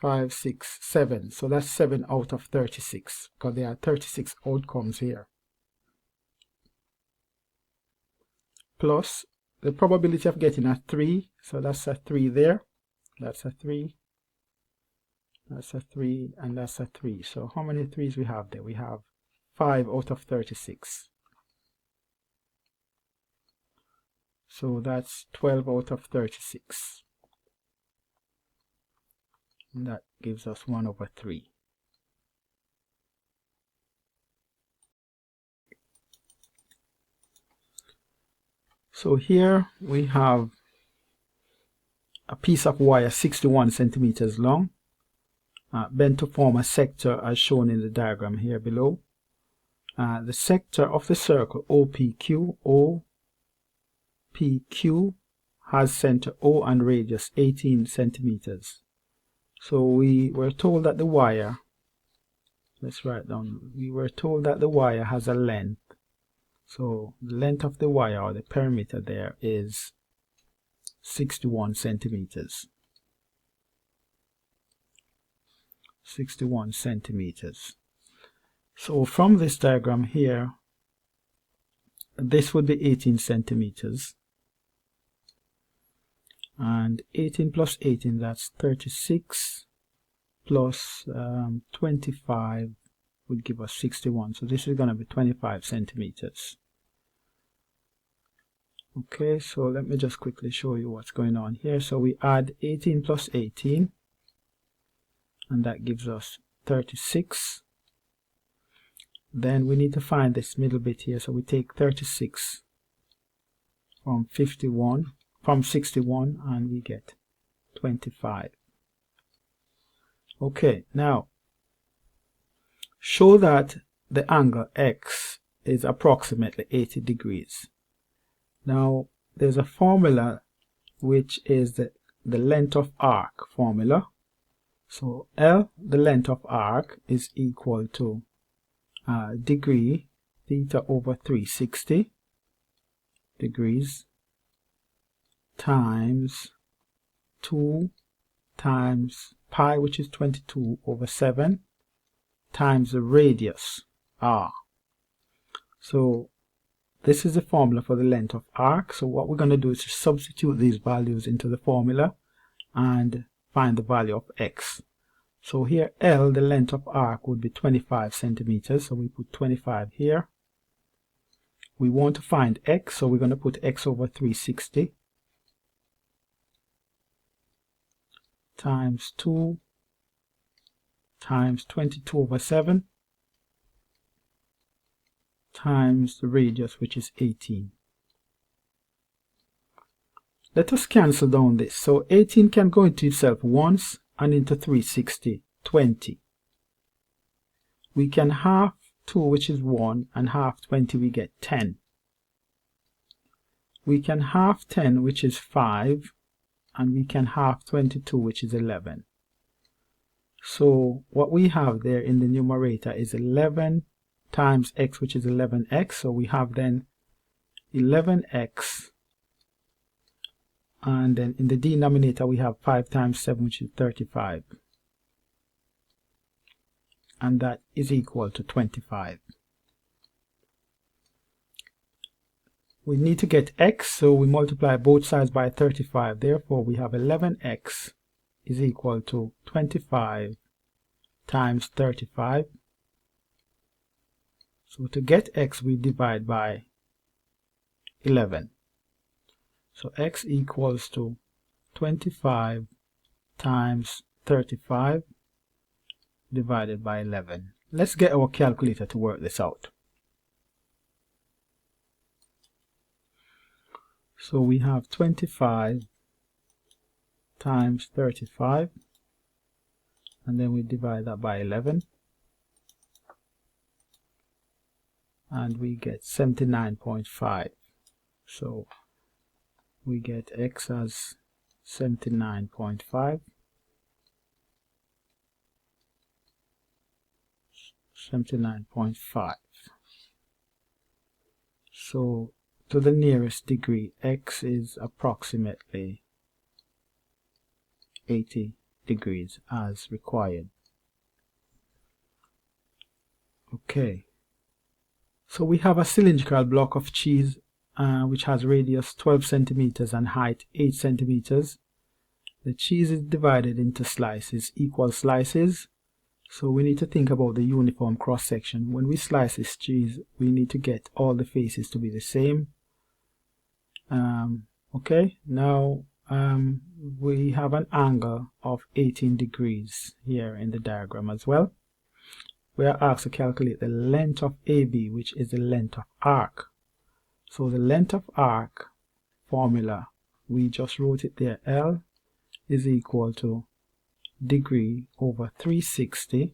5, 6, 7. So that's 7 out of 36 because there are 36 outcomes here. Plus the probability of getting a 3. So that's a 3 there. That's a 3. That's a 3 and that's a 3. So how many 3's we have there? We have 5 out of 36. So that's 12 out of 36. And that gives us 1 over 3. So here we have a piece of wire 61 centimeters long, bent to form a sector as shown in the diagram here below. The sector of the circle OPQ, has center O and radius 18 centimeters. So we were told that the wire, let's write down, we were told that the wire has a length. So the length of the wire, or the perimeter there, is 61 centimeters. 61 centimeters. So from this diagram here, this would be 18 centimeters. And 18 plus 18, that's 36, plus 25 would give us 61. So this is going to be 25 centimeters. Okay, so let me just quickly show you what's going on here. So we add 18 plus 18, and that gives us 36. Then we need to find this middle bit here. So we take 36 from 61, and we get 25. Okay, now show that the angle X is approximately 80 degrees. Now there's a formula which is the length of arc formula. So L, the length of arc, is equal to degree theta over 360 degrees times 2 times pi, which is 22 over 7, times the radius r. So this is the formula for the length of arc. So what we're going to do is to substitute these values into the formula and find the value of x. So here L, the length of arc, would be 25 centimeters. So we put 25 here. We want to find x, so we're going to put x over 360 times 2 times 22 over 7 times the radius, which is 18. Let us cancel down this. So 18 can go into itself once, and into 360, 20. We can half 2, which is 1, and half 20, we get 10. We can half 10, which is 5, and we can half 22, which is 11. So what we have there in the numerator is 11 times x, which is 11x. So we have then 11x, and then in the denominator we have 5 times 7, which is 35. And that is equal to 25. we need to get x, so we multiply both sides by 35. Therefore, we have 11x is equal to 25 times 35. So to get x, we divide by 11. So x equals to 25 times 35 divided by 11. Let's get our calculator to work this out. So we have 25 times 35, and then we divide that by 11, and we get 79.5. So we get x as 79.5. 79.5. So to the nearest degree, x is approximately 80 degrees as required. Okay, so we have a cylindrical block of cheese which has radius 12 centimeters and height 8 centimeters. The cheese is divided into slices, equal slices. So we need to think about the uniform cross section. When we slice this cheese, we need to get all the faces to be the same. Okay, now we have an angle of 18 degrees here in the diagram as well. We are asked to calculate the length of AB, which is the length of arc. So the length of arc formula, we just wrote it there. L is equal to degree over 360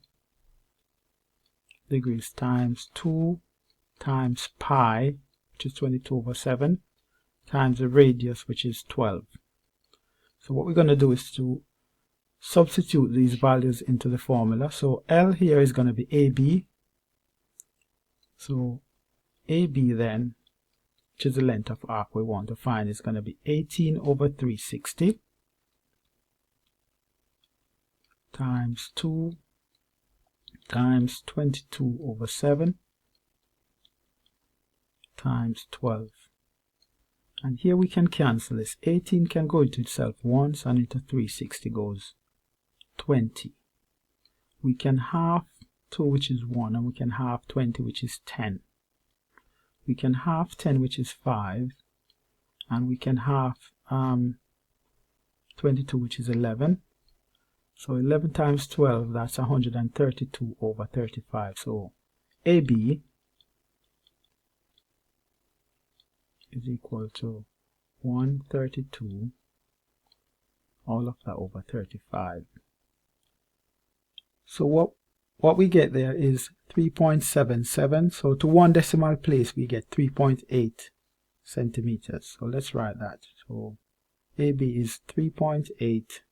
degrees times 2 times pi, which is 22/7, times the radius, which is 12. So what we're going to do is to substitute these values into the formula. So L here is going to be AB. So AB then, which is the length of arc we want to find, is going to be 18/360 times 2 times 22/7 times 12. And here we can cancel this. 18 can go into itself once, and into 360 goes 20. We can half 2, which is 1, and we can half 20, which is 10. We can half 10, which is 5, and we can half 22, which is 11. So 11 times 12, that's 132/35. So AB is equal to 132, all of that over 35. So what we get there is 3.77. So to one decimal place, we get 3.8 centimeters. So let's write that. So AB is 3.8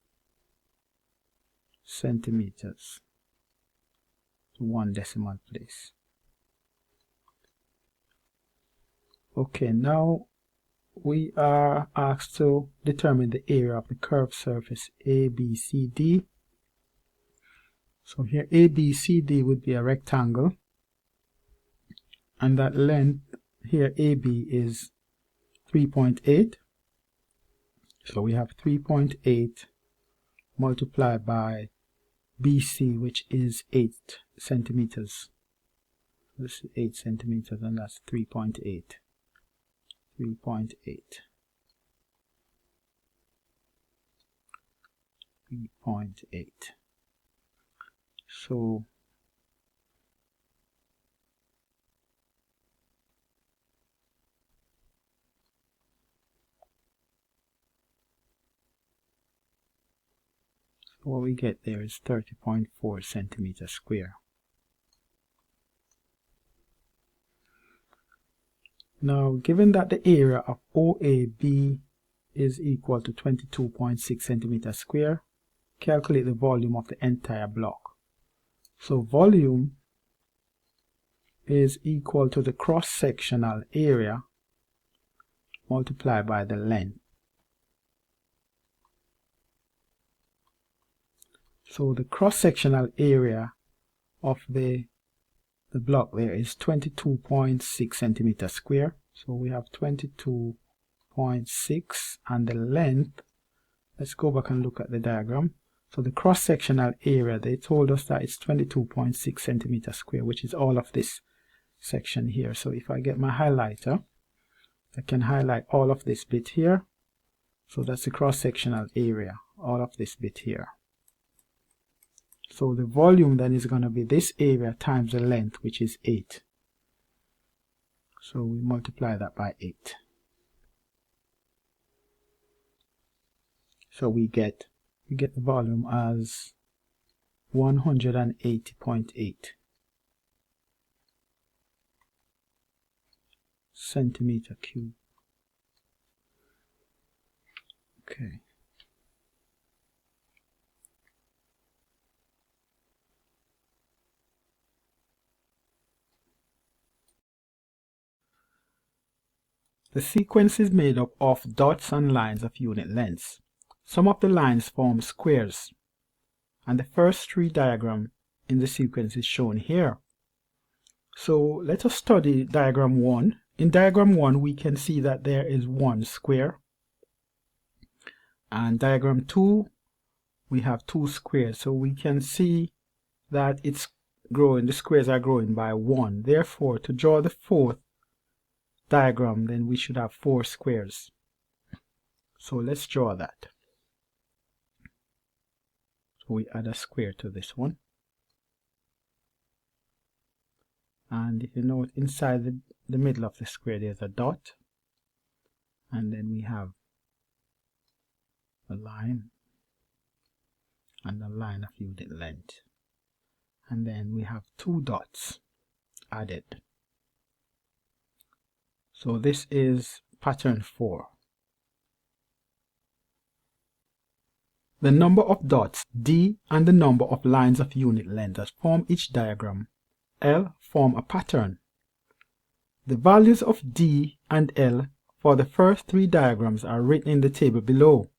centimeters to one decimal place. Okay, now we are asked to determine the area of the curved surface ABCD. So here ABCD would be a rectangle, and that length here AB is 3.8. So we have 3.8 multiplied by BC, which is 8 centimeters. This is 8 centimeters, and that's 3.8. 3.8. 3.8. So what we get there is 30.4 centimeters square. Now, given that the area of OAB is equal to 22.6 centimeters square, calculate the volume of the entire block. So volume is equal to the cross-sectional area multiplied by the length. So the cross-sectional area of the block there is 22.6 centimeters square. So we have 22.6, and the length, let's go back and look at the diagram. So the cross-sectional area, they told us that it's 22.6 centimeters square, which is all of this section here. So if I get my highlighter, I can highlight all of this bit here. So that's the cross-sectional area, all of this bit here. So the volume then is going to be this area times the length, which is 8. So we multiply that by 8. So we get the volume as 180.8 centimeter cube. Okay. The sequence is made up of dots and lines of unit lengths. Some of the lines form squares, and the first 3 diagrams in the sequence is shown here. So let us study diagram 1. In diagram 1, we can see that there is 1 square. And diagram 2, we have 2 squares. So we can see that it's growing, the squares are growing by 1. Therefore, to draw the 4th diagram, then we should have 4 squares. So let's draw that. So we add a square to this one. And if you note, inside the middle of the square there's a dot. And then we have a line and a line of unit length. And then we have 2 dots added. So this is pattern 4. The number of dots D and the number of lines of unit length that form each diagram L form a pattern. The values of D and L for the first 3 diagrams are written in the table below.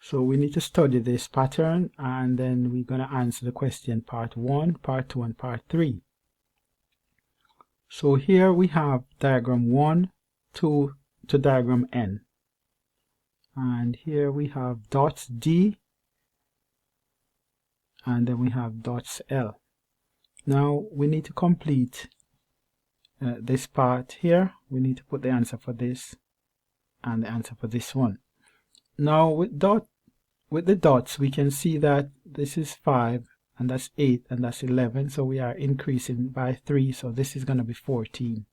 So we need to study this pattern, and then we're going to answer the question part 1, part 2, and part 3. So here we have diagram 1, 2 to diagram N. And here we have dots D, and then we have dots L. Now we need to complete this part here. We need to put the answer for this and the answer for this one. Now with the dots, we can see that this is 5, and that's 8, and that's 11. So we are increasing by 3. So this is going to be 14.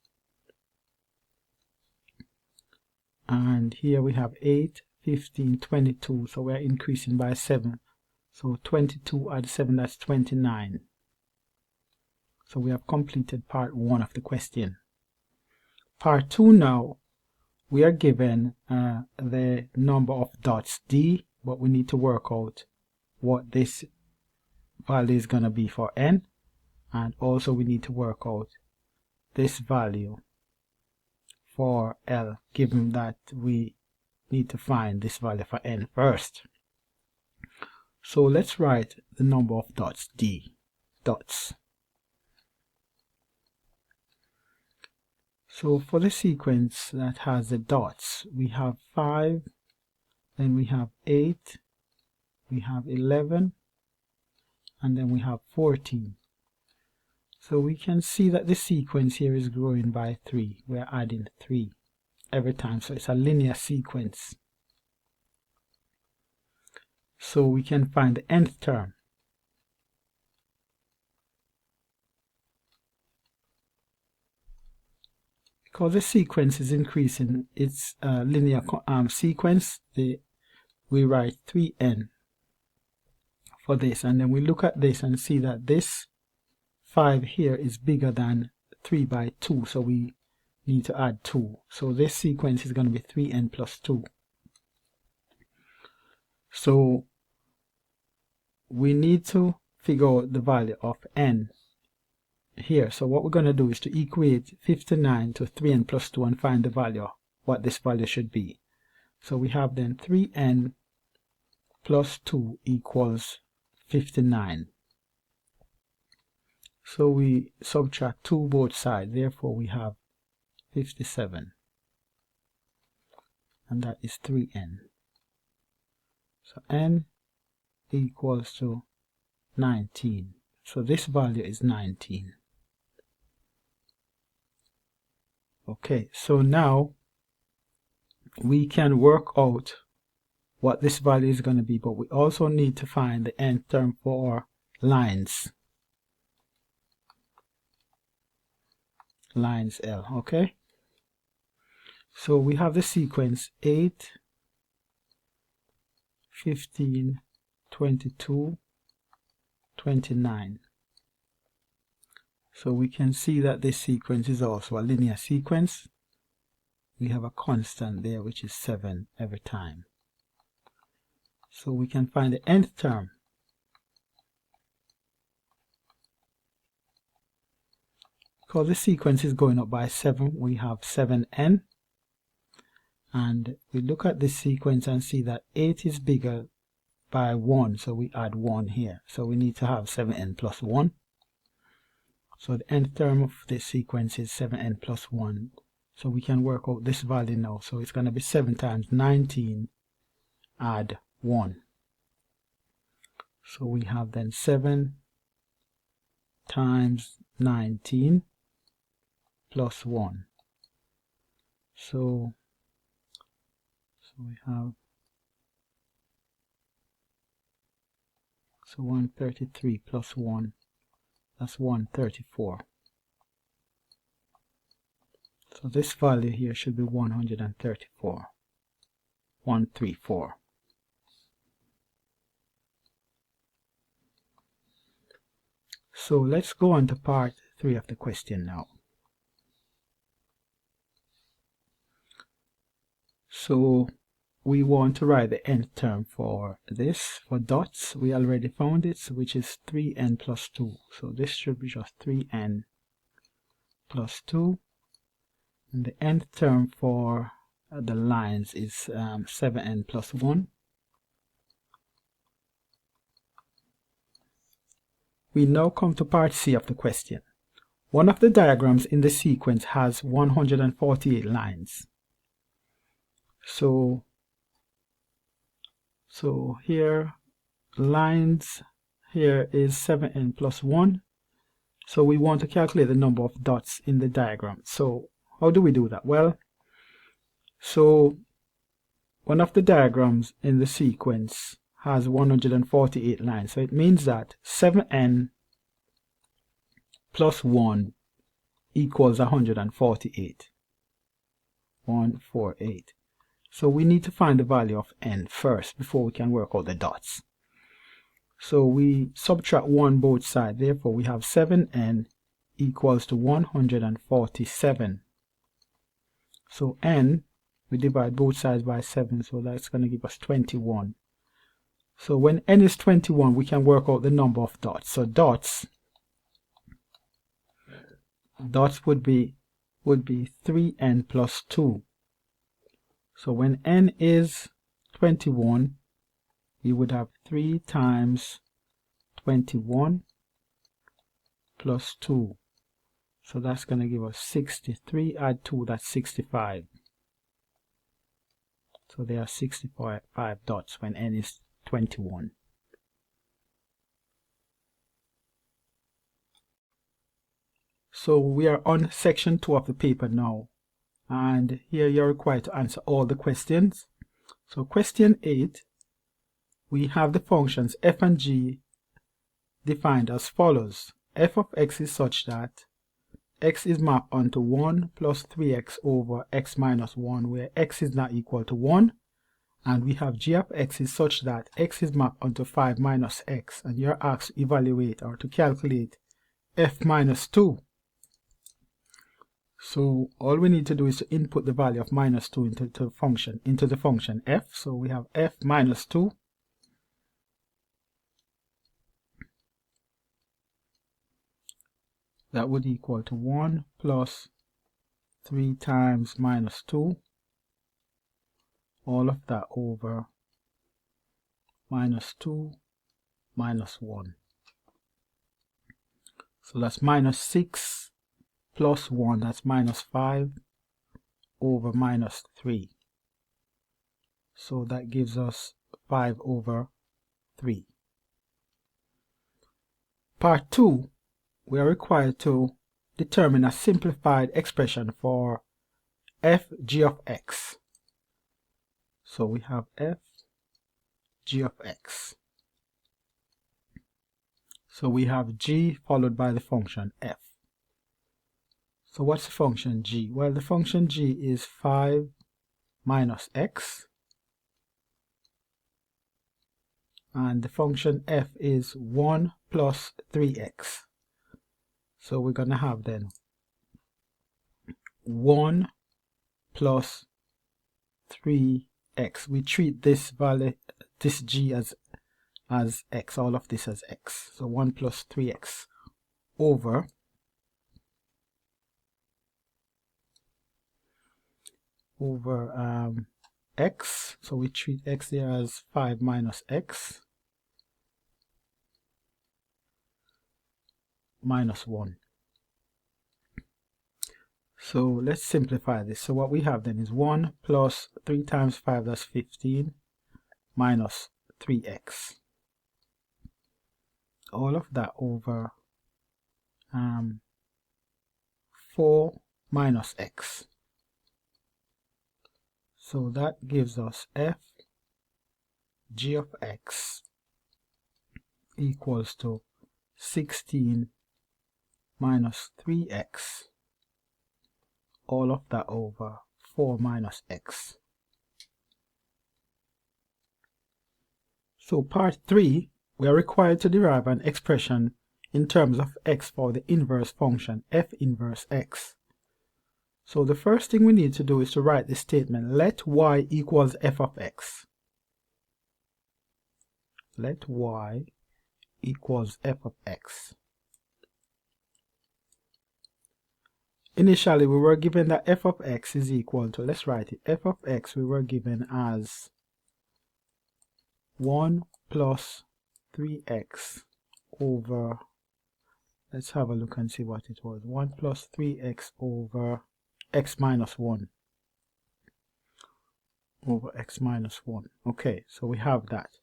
And here we have 8, 15, 22. So we are increasing by 7. So 22 add 7, that's 29. So we have completed part 1 of the question. Part 2 now, we are given the number of dots D, but we need to work out what this value is going to be for N, and also we need to work out this value for L, given that we need to find this value for N first. So let's write the number of dots D, dots. So for the sequence that has the dots, we have 5, then we have 8, we have 11, and then we have 14. So we can see that the sequence here is growing by 3. We're adding 3 every time, so it's a linear sequence. So we can find the nth term. Because the sequence is increasing, it's a linear sequence, we write 3n for this, and then we look at this and see that this 5 here is bigger than 3 by 2, so we need to add 2. So this sequence is going to be 3n plus 2. So we need to figure out the value of n here. So what we're going to do is to equate 59 to 3n plus 2 and find the value, what this value should be. So we have then 3n plus 2 equals 59. So we subtract 2 both sides, therefore we have 57, and that is 3n. So n equals to 19. So this value is 19. Okay, so now we can work out what this value is going to be, but we also need to find the nth term for lines. Lines L, okay? So we have the sequence 8, 15, 22, 29. So we can see that this sequence is also a linear sequence. We have a constant there which is 7 every time. So we can find the nth term. Because the sequence is going up by 7, we have 7n. And we look at this sequence and see that 8 is bigger by 1, so we add 1 here. So we need to have 7n plus 1. So the nth term of this sequence is 7n plus 1. So we can work out this value now. So it's going to be 7 times 19 add 1. So we have then 7 times 19 plus 1. So we have 133 plus 1, that's 134. So this value here should be 134. 134. So let's go on to part 3 of the question now. So we want to write the nth term for this. For dots, we already found it, which is 3n plus 2. So this should be just 3n plus 2. And the nth term for the lines is 7n plus 1. We now come to part C of the question. One of the diagrams in the sequence has 148 lines. So here lines here is 7n plus 1. So we want to calculate the number of dots in the diagram. So how do we do that? Well, so one of the diagrams in the sequence has 148 lines. So it means that 7n plus 1 equals 148. 148. So we need to find the value of n first before we can work out the dots. So we subtract 1 both sides. Therefore, we have 7n equals to 147. So n, we divide both sides by 7, so that's going to give us 21. So when n is 21, we can work out the number of dots. So dots would be 3n plus 2. So when n is 21, we would have 3 times 21 plus 2. So that's going to give us 63. Add 2, that's 65. So there are 65 dots when n is 21. So we are on section 2 of the paper now. And here you're required to answer all the questions. So question 8, we have the functions f and g defined as follows. F of x is such that x is mapped onto 1 plus 3x over x minus 1, where x is not equal to 1. And we have g of x is such that x is mapped onto 5 minus x. And you're asked to evaluate or to calculate f minus 2. So all we need to do is to input the value of minus 2 into the function f. So we have f minus 2. That would equal to 1 plus 3 times minus 2. All of that over minus 2 minus 1. So that's minus 6 plus 1, that's minus 5 over minus 3. So that gives us 5 over 3. Part 2, we are required to determine a simplified expression for f g of x. So we have f g of x. So we have g followed by the function f. So what's the function g? Well, the function g is 5 minus x, and the function f is 1 plus 3x. So we're going to have then 1 plus 3x. We treat this value, this g as x, all of this as x. So 1 plus 3x over x. So we treat x there as 5 minus x minus 1. So let's simplify this. So what we have then is 1 plus 3 times 5, that's 15, minus 3x. All of that over 4 minus x. So that gives us f g of x equals to 16 minus 3x, all of that over 4 minus x. So part 3, we are required to derive an expression in terms of x for the inverse function f inverse x. So the first thing we need to do is to write this statement: let y equals f of x. Let y equals f of x. Initially we were given that f of x is equal to, let's write it, f of x we were given as 1 plus 3x over, let's have a look and see what it was, 1 plus 3x over x minus 1 over x minus 1. Okay, so we have that.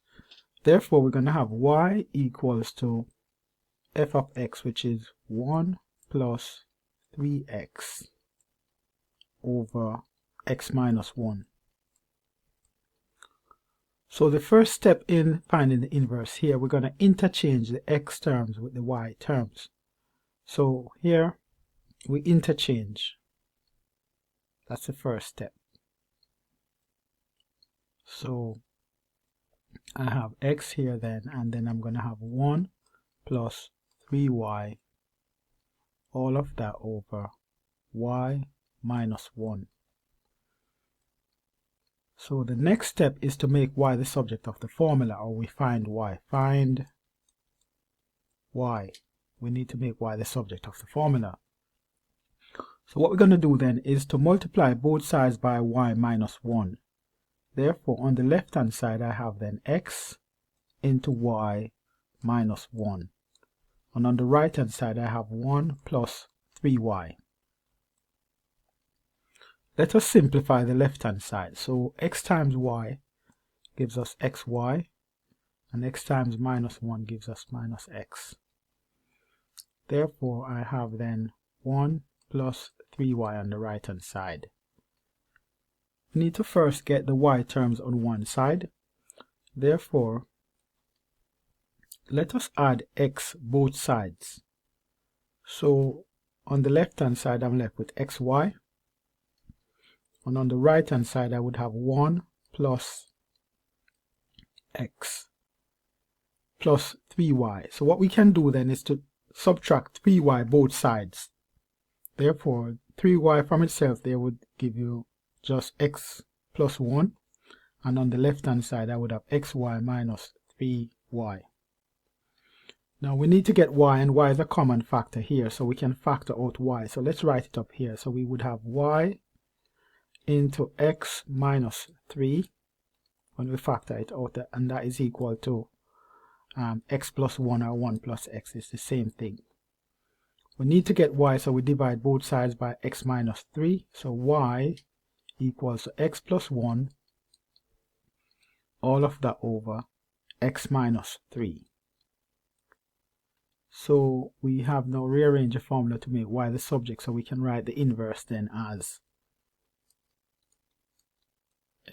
Therefore we're going to have y equals to f of x, which is 1 plus 3x over x minus 1. So the first step in finding the inverse, here we're going to interchange the x terms with the y terms. So here we interchange. That's the first step. So I have x here then, and then I'm going to have 1 plus 3y, all of that over y minus 1. So the next step is to make y the subject of the formula, or we find y. Find y. We need to make y the subject of the formula. So what we're going to do then is to multiply both sides by y minus 1. Therefore, on the left hand side I have then x into y minus 1. And on the right hand side I have 1 plus 3y. Let us simplify the left hand side. So x times y gives us xy, and x times minus 1 gives us minus x. Therefore I have then 1 plus 3y on the right hand side. We need to first get the y terms on one side. Therefore let us add x both sides. So on the left hand side I'm left with xy, and on the right hand side I would have 1 plus x plus 3y. So what we can do then is to subtract 3y both sides. Therefore 3y from itself there would give you just x plus 1, and on the left hand side I would have xy minus 3y. Now we need to get y, and y is a common factor here, so we can factor out y. So let's write it up here. So we would have y into x minus 3 when we factor it out, and that is equal to x plus 1, or 1 plus x is the same thing. We need to get y, so we divide both sides by x minus 3. So y equals to x plus 1, all of that over x minus 3. So we have now rearranged the formula to make y the subject, so we can write the inverse then as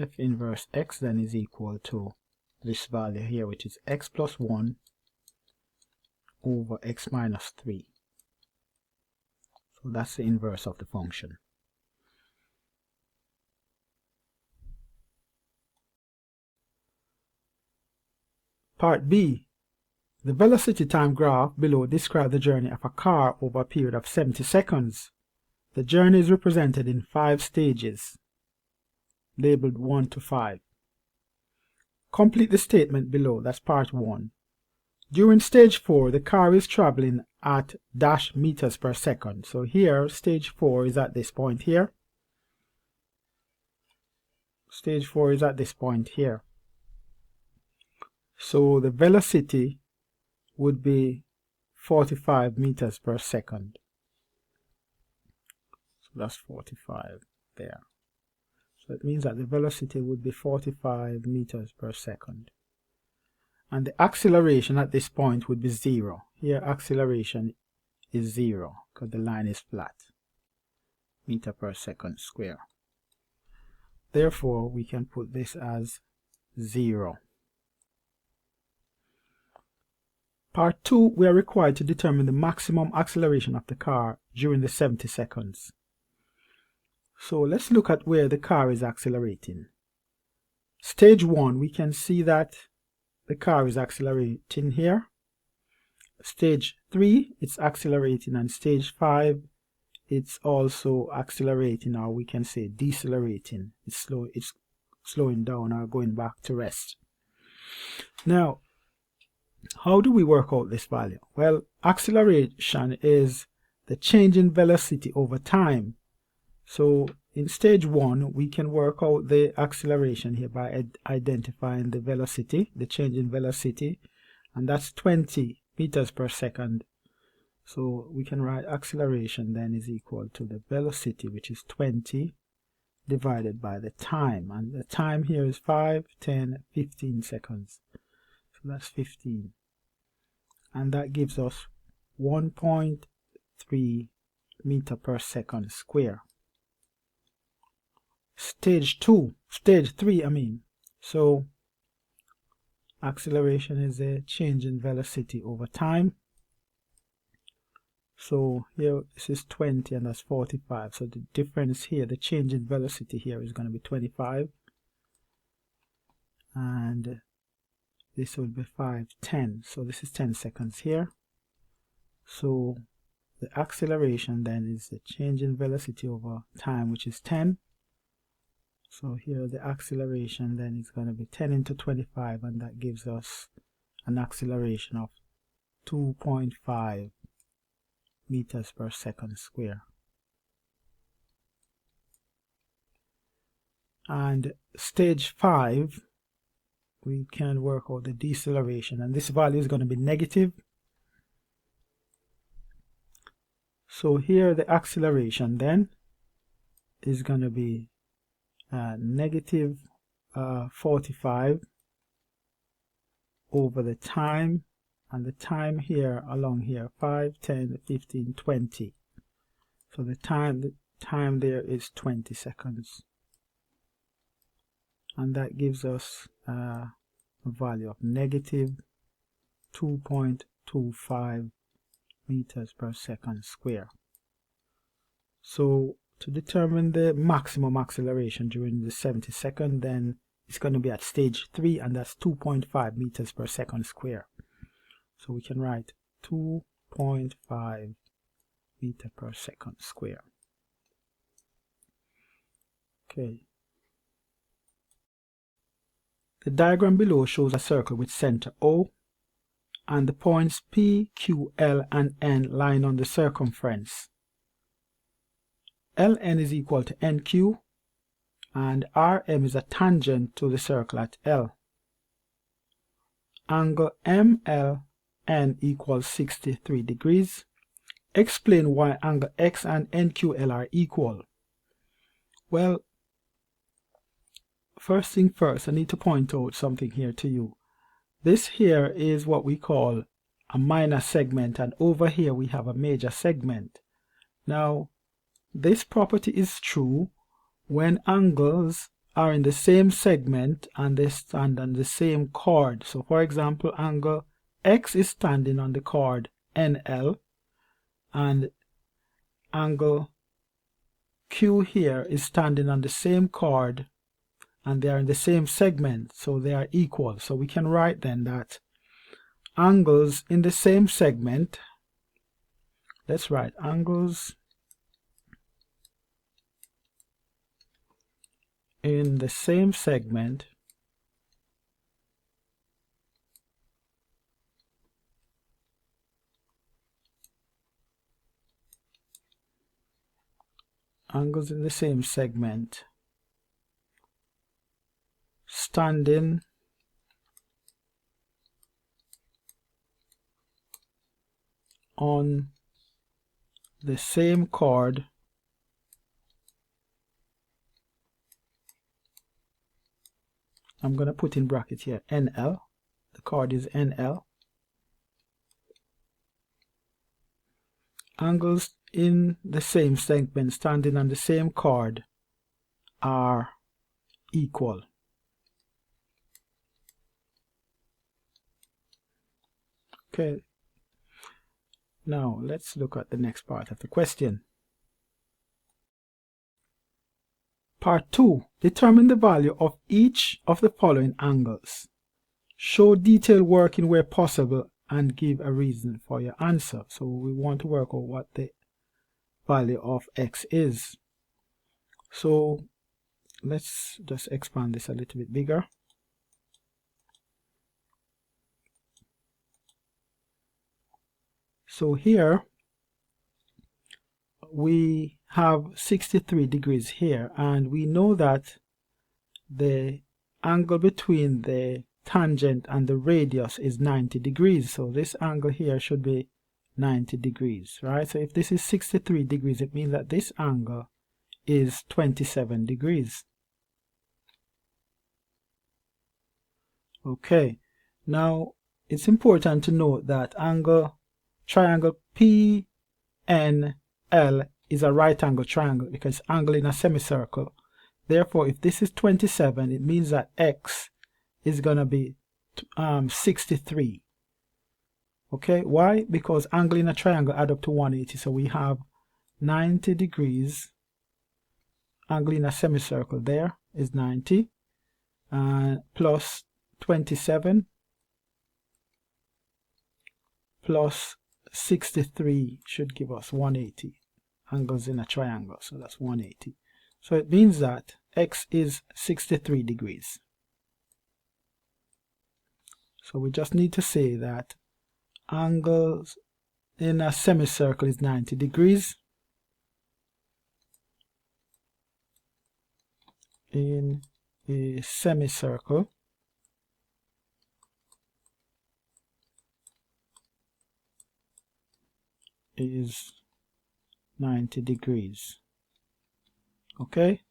f inverse x then is equal to this value here, which is x plus 1 over x minus 3. So that's the inverse of the function. Part B. The velocity time graph below describes the journey of a car over a period of 70 seconds. The journey is represented in 5 stages, labeled 1 to 5. Complete the statement below, that's part 1. During stage 4, the car is traveling at dash meters per second. So here, stage 4 is at this point here. Stage 4 is at this point here. So the velocity would be 45 meters per second. So that's 45 there. So it means that the velocity would be 45 meters per second. And the acceleration at this point would be 0. Here acceleration is 0 because the line is flat. Meter per second square. Therefore we can put this as 0. Part 2, we are required to determine the maximum acceleration of the car during the 70 seconds. So let's look at where the car is accelerating. Stage 1, we can see that the car is accelerating here. Stage 3, it's accelerating, and stage 5, it's also accelerating, or we can say decelerating. It's slowing down or going back to rest. Now, how do we work out this value? Well, acceleration is the change in velocity over time. So in stage 1, we can work out the acceleration here by identifying the velocity, the change in velocity, and that's 20 meters per second. So we can write acceleration then is equal to the velocity, which is 20, divided by the time. And the time here is 5, 10, 15 seconds. So that's 15. And that gives us 1.3 meter per second square. Stage 3, So acceleration is a change in velocity over time. So here this is 20 and that's 45. So the difference here, the change in velocity here is going to be 25. And this will be 5, 10. So this is 10 seconds here. So the acceleration then is the change in velocity over time, which is 10. So here the acceleration then is going to be 10 into 25, and that gives us an acceleration of 2.5 meters per second square. And stage 5, we can work out the deceleration, and this value is going to be negative. So here the acceleration then is going to be negative 45 over the time, and the time here along here 5, 10, 15, 20. So the time there is 20 seconds, and that gives us a value of negative 2.25 meters per second square. So to determine the maximum acceleration during the 70 seconds, then it's going to be at stage 3, and that's 2.5 meters per second square. So we can write 2.5 meter per second square. Okay. The diagram below shows a circle with center O, and the points P, Q, L, and N line on the circumference. Ln is equal to NQ, and RM is a tangent to the circle at L. Angle MLN equals 63 degrees. explain why angle X and NQL are equal. Well, first thing first, I need to point out something here to you. This here is what we call a minor segment, and over here we have a major segment. Now, this property is true when angles are in the same segment and they stand on the same chord. So for example, angle X is standing on the chord NL, and angle Q here is standing on the same chord, and they are in the same segment, so they are equal. So we can write then that angles in the same segment, let's write angles in the same segment standing on the same chord I'm going to put in bracket here NL. The chord is NL. Angles in the same segment standing on the same chord are equal. Okay, now let's look at the next part of the question. Part 2. Determine the value of each of the following angles. Show detailed working where possible and give a reason for your answer. So we want to work out what the value of X is. So let's just expand this a little bit bigger. So here we have 63 degrees here, and we know that the angle between the tangent and the radius is 90 degrees. So this angle here should be 90 degrees, right? So if this is 63 degrees, it means that this angle is 27 degrees. Okay, now it's important to note that triangle PNL is a right angle triangle because it's angle in a semicircle. Therefore, if this is 27, it means that X is going to be 63. Okay, why? Because angle in a triangle add up to 180. So we have 90 degrees. Angle in a semicircle there is 90 plus 27 plus 63 should give us 180. Angles in a triangle, so that's 180. So it means that X is 63 degrees. So we just need to say that angles in a semicircle is 90 degrees. In a semicircle is 90 degrees. Okay,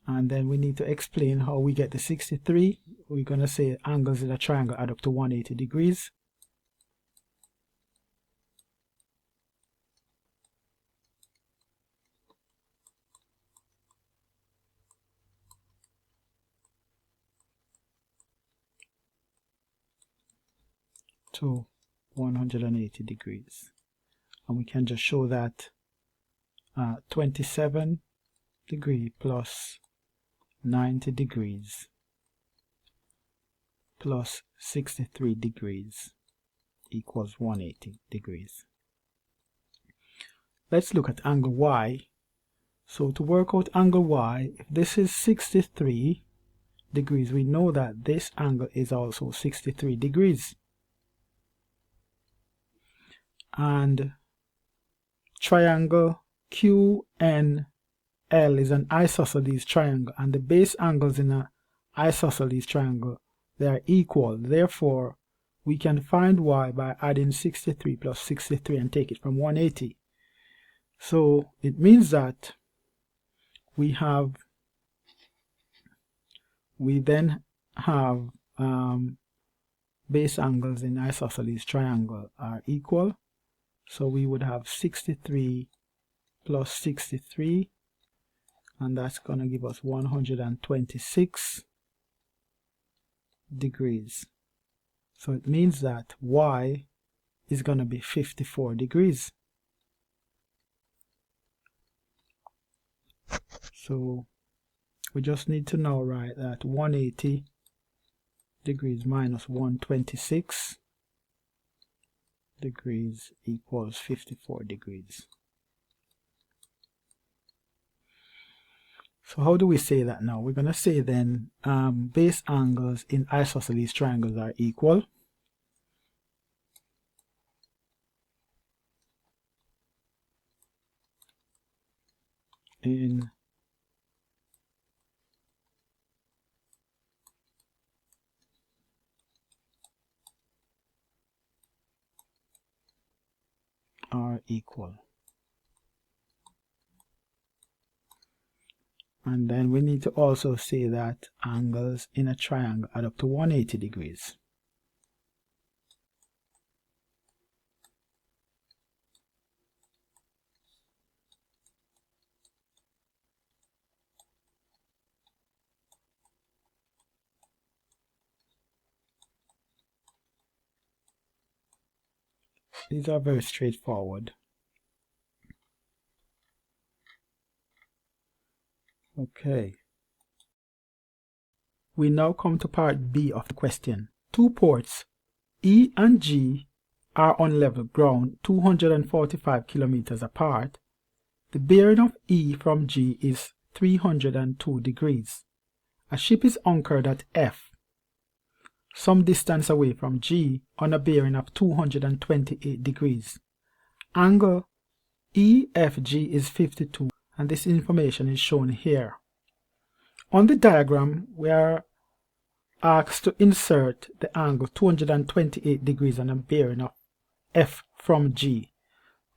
and then we need to explain how we get the 63. We're going to say angles in a triangle add up to 180 degrees. To 180 degrees, and we can just show that 27 degree plus 90 degrees plus 63 degrees equals 180 degrees. Let's look at angle Y. So to work out angle Y, if this is 63 degrees, we know that this angle is also 63 degrees. And triangle QNL is an isosceles triangle, and the base angles in an isosceles triangle, they are equal. Therefore, we can find Y by adding 63 plus 63 and take it from 180. So it means that we then have base angles in isosceles triangle are equal. So we would have 63 plus 63, and that's going to give us 126 degrees. So it means that y is going to be 54 degrees. So we just need to know, right, that 180 degrees minus 126 degrees equals 54 degrees. So how do we say that now? We're going to say then base angles in isosceles triangles are equal. Are equal. And then we need to also say that angles in a triangle add up to 180 degrees. These are very straightforward. Okay. We now come to part B of the question. Two ports, E and G, are on level ground 245 kilometers apart. The bearing of E from G is 302 degrees. A ship is anchored at F, some distance away from G, on a bearing of 228 degrees. Angle EFG is 52, and this information is shown here. On the diagram, we are asked to insert the angle 228 degrees on a bearing of F from G.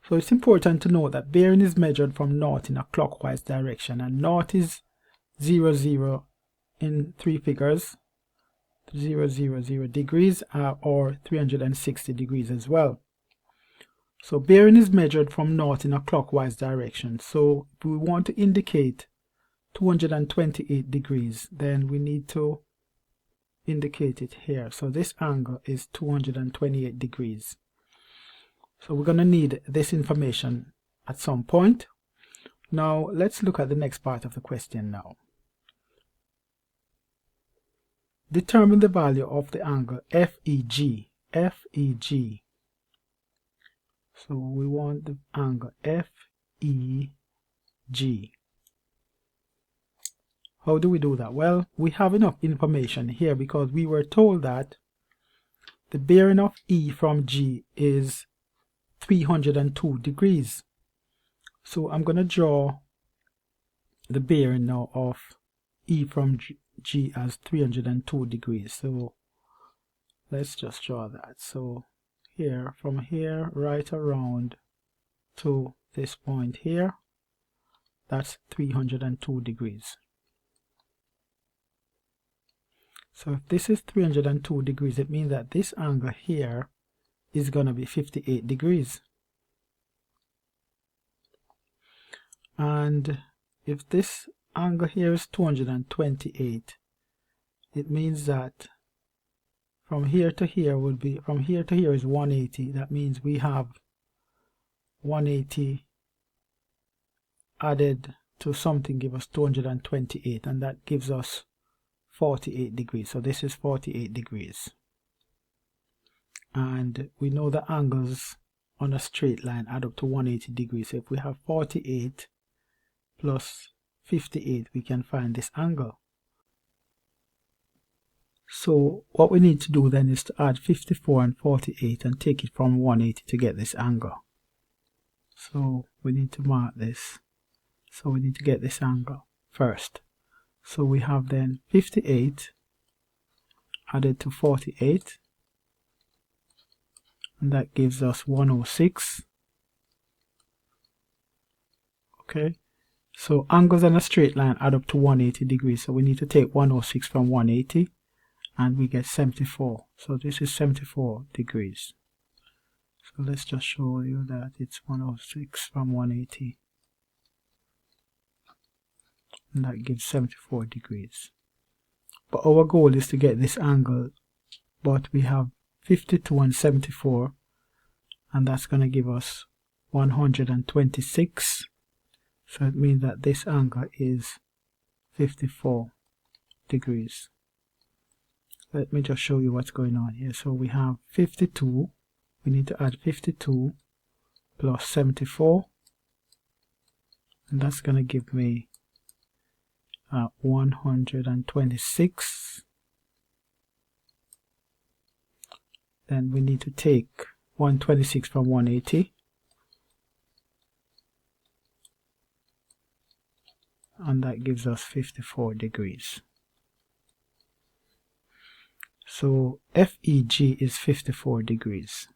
So it's important to note that bearing is measured from north in a clockwise direction, and north is 0, 0 in three figures, 0, 0, 0 degrees, or 360 degrees as well. So bearing is measured from north in a clockwise direction. So if we want to indicate 228 degrees, then we need to indicate it here. So this angle is 228 degrees. So we're going to need this information at some point. Now let's look at the next part of the question now. Determine the value of the angle FEG. FEG. So we want the angle FEG. How do we do that? Well, we have enough information here because we were told that the bearing of E from G is 302 degrees. So I'm going to draw the bearing now of E from G as 302 degrees. So let's just draw that. So here, from here right around to this point here, that's 302 degrees. So if this is 302 degrees, it means that this angle here is going to be 58 degrees. And if this angle here is 228, it means that from here to here would be, from here to here is 180. That means we have 180 added to something give us 228, and that gives us 48 degrees. So this is 48 degrees. And we know the angles on a straight line add up to 180 degrees. So if we have 48 plus 58, we can find this angle. So what we need to do then is to add 54 and 48 and take it from 180 to get this angle. So we need to mark this. So we need to get this angle first. So we have then 58 added to 48, and that gives us 106. Okay, so angles on a straight line add up to 180 degrees. So we need to take 106 from 180 and we get 74. So this is 74 degrees. So let's just show you that it's 106 from 180. And that gives 74 degrees. But our goal is to get this angle, but we have 52 and 74, and that's going to give us 126. So it means that this angle is 54 degrees. Let me just show you what's going on here. So we have 52, we need to add 52 plus 74, and that's going to give me 126. Then we need to take 126 from 180, and that gives us 54 degrees. So FEG is 54 degrees.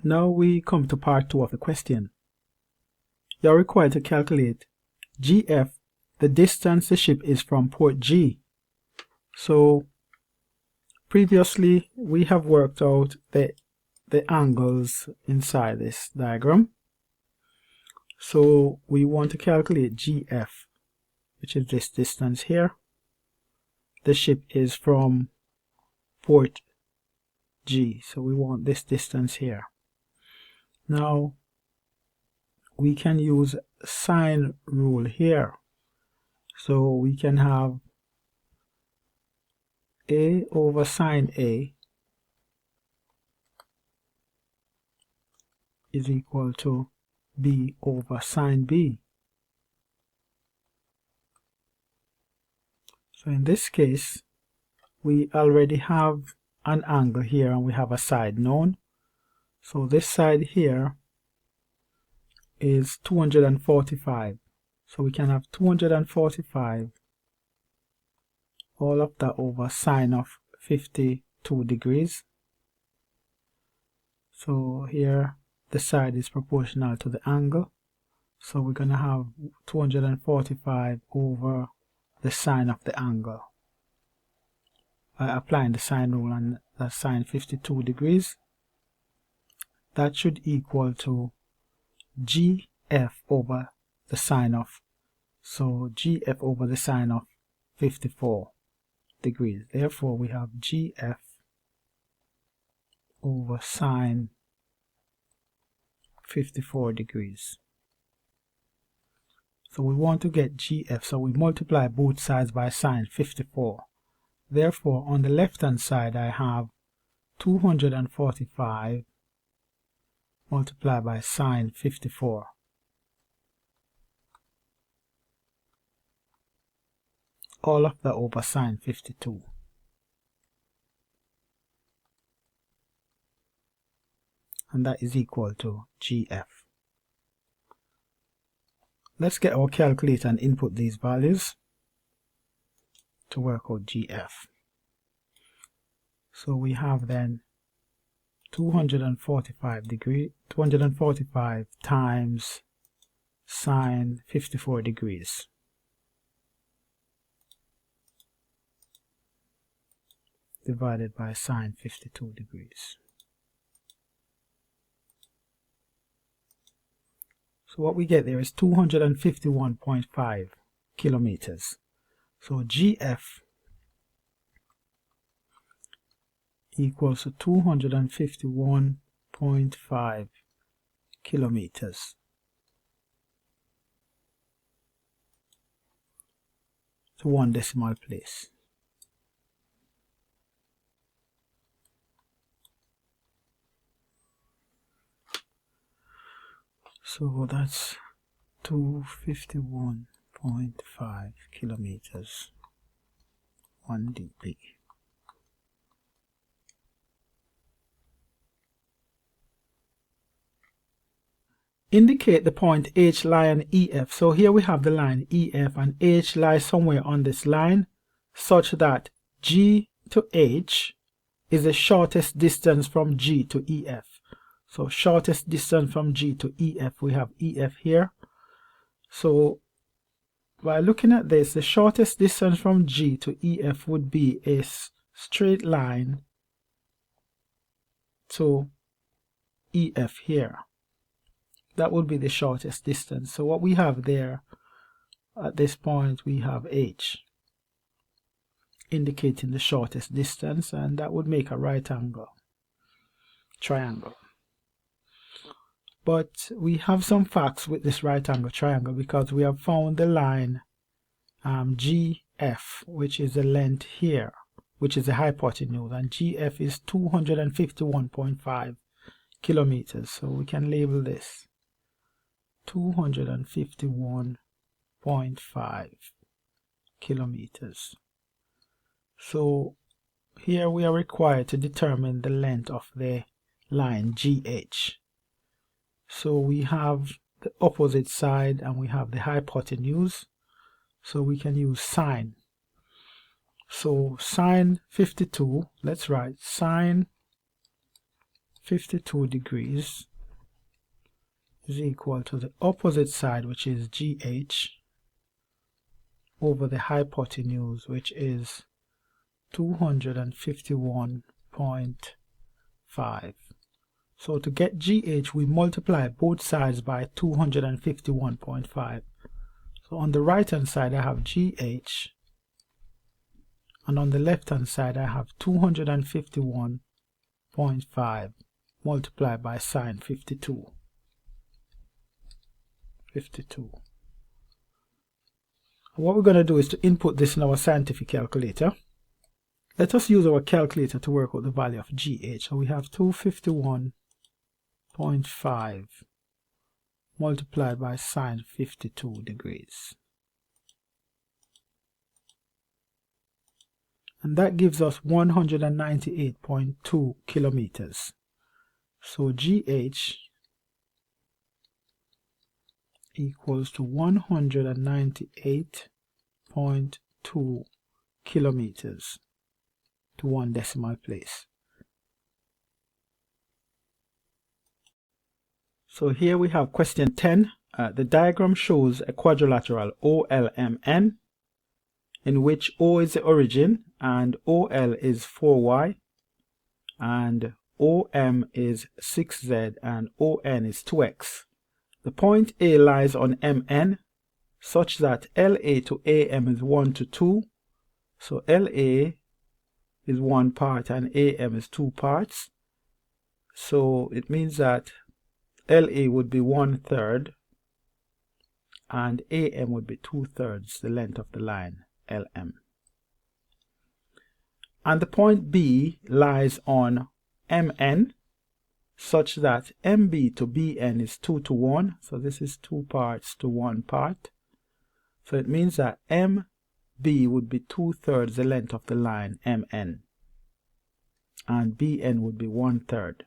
Now we come to part 2 of the question. You are required to calculate GF, the distance the ship is from port G. So previously we have worked out the angles inside this diagram. So we want to calculate GF, which is this distance here. The ship is from port G, so we want this distance here. Now we can use sine rule here. So we can have A over sine A is equal to B over sine B. So in this case, we already have an angle here and we have a side known. So this side here is 245. So we can have 245, all of that over sine of 52 degrees. So here the side is proportional to the angle. So we're going to have 245 over the sine of the angle. By applying the sine rule, and that's sine 52 degrees. That should equal to GF over the sine of, so GF over the sine of 54 degrees. Therefore we have GF over sine 54 degrees. So we want to get GF, so we multiply both sides by sine 54. Therefore on the left hand side I have 245 multiplied by sine 54. All of that over sine 52. And that is equal to GF. Let's get our calculator and input these values to work out GF. So we have then 245 times sine 54 degrees divided by sine 52 degrees. So what we get there is 251.5 kilometers. So GF equals to 251.5 kilometers. To one decimal place. So that's 251.5 kilometers, 1 dB. Indicate the point H lie on EF. So here we have the line EF and H lies somewhere on this line such that G to H is the shortest distance from G to EF. So shortest distance from G to EF, we have EF here. So by looking at this, the shortest distance from G to EF would be a straight line to EF here. That would be the shortest distance. So what we have there at this point, we have H indicating the shortest distance, and that would make a right angle triangle. But we have some facts with this right angle triangle, because we have found the line GF, which is the length here, which is the hypotenuse, and GF is 251.5 kilometers. So we can label this 251.5 kilometers. So here we are required to determine the length of the line GH. So we have the opposite side and we have the hypotenuse. So we can use sine. So sine 52, let's write sine 52 degrees is equal to the opposite side, which is GH, over the hypotenuse, which is 251.5. So to get GH, we multiply both sides by 251.5. So on the right hand side I have GH, and on the left hand side I have 251.5 multiplied by sine 52. What we're going to do is to input this in our scientific calculator. Let us use our calculator to work out the value of GH. So we have 251.5 multiplied by sine 52 degrees. And that gives us 198.2 kilometers. So GH equals to 198.2 kilometers to one decimal place. So here we have question 10. The diagram shows a quadrilateral OLMN in which O is the origin and OL is 4y and OM is 6z and ON is 2x. The point A lies on MN such that LA to AM is 1 to 2. So LA is 1 part and AM is 2 parts. So it means that LA would be 1/3 and AM would be 2/3 the length of the line LM. And the point B lies on MN such that MB to BN is 2 to 1. So this is 2 parts to 1 part. So it means that MB would be 2/3 the length of the line MN. And BN would be 1/3.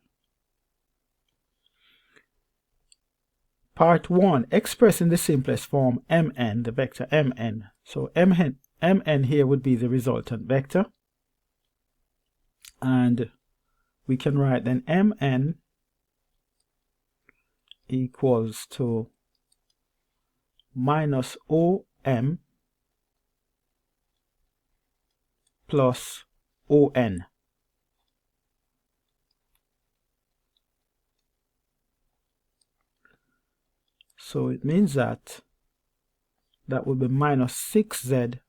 Part 1, express in the simplest form Mn, the vector Mn. So Mn here would be the resultant vector. And we can write then Mn equals to minus OM plus ON. So it means that that would be minus 6z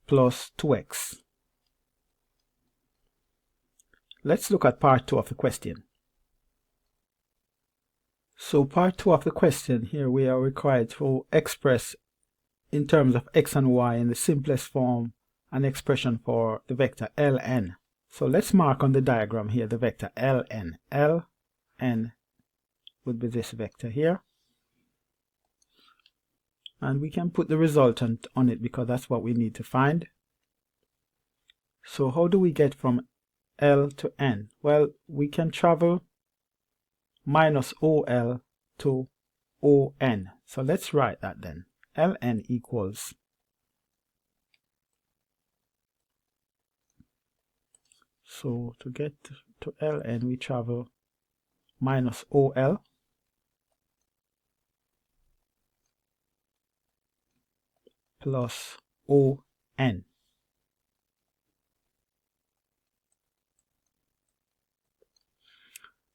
plus 2x. Let's look at part 2 of the question. So part 2 of the question, here we are required to express in terms of x and y in the simplest form an expression for the vector Ln. So let's mark on the diagram here the vector Ln. Ln would be this vector here. And we can put the resultant on it because that's what we need to find. So how do we get from L to N? Well, we can travel minus OL to ON. So let's write that then. Ln equals So to get to ln, we travel minus OL plus ON.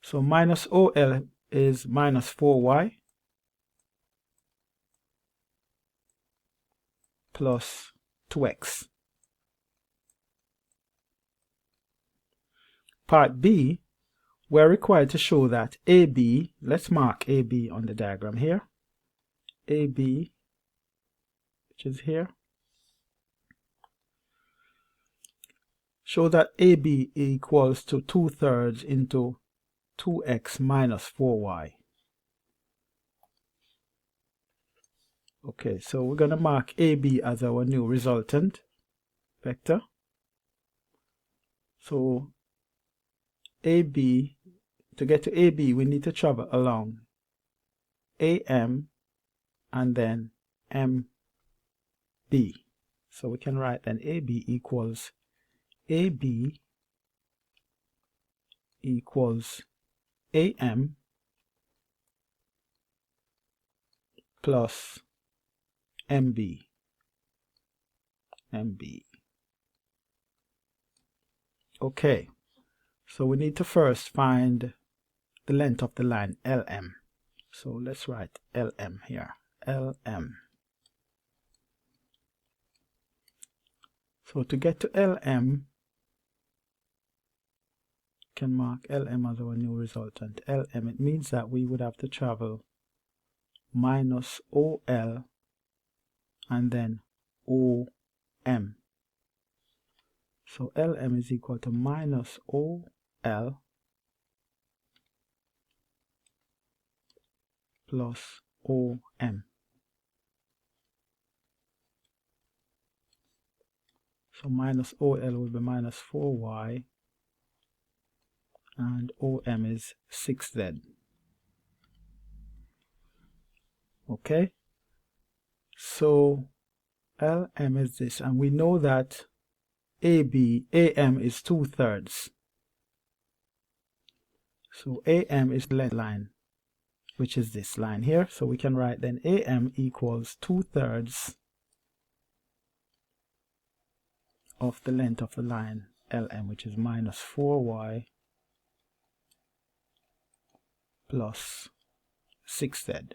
So minus OL is minus 4y plus 2x. Part B, we're required to show that AB, let's mark AB on the diagram here. AB, which is here, show that AB equals to 2/3 into 2x minus 4y. Okay, so we're going to mark AB as our new resultant vector. So AB, to get to AB, we need to travel along AM and then MB. So we can write then AB equals AM plus MB. Okay, so we need to first find the length of the line LM. So let's write LM here. LM. So to get to LM, can mark LM as our new resultant. LM, it means that we would have to travel minus OL and then OM. So LM is equal to minus OL plus OM. So minus OL will be minus 4y and OM is 6z. Okay, so LM is this, and we know that AM is 2/3. So AM is the length line, which is this line here. So we can write then AM equals 2/3 of the length of the line LM, which is minus 4y plus 6z.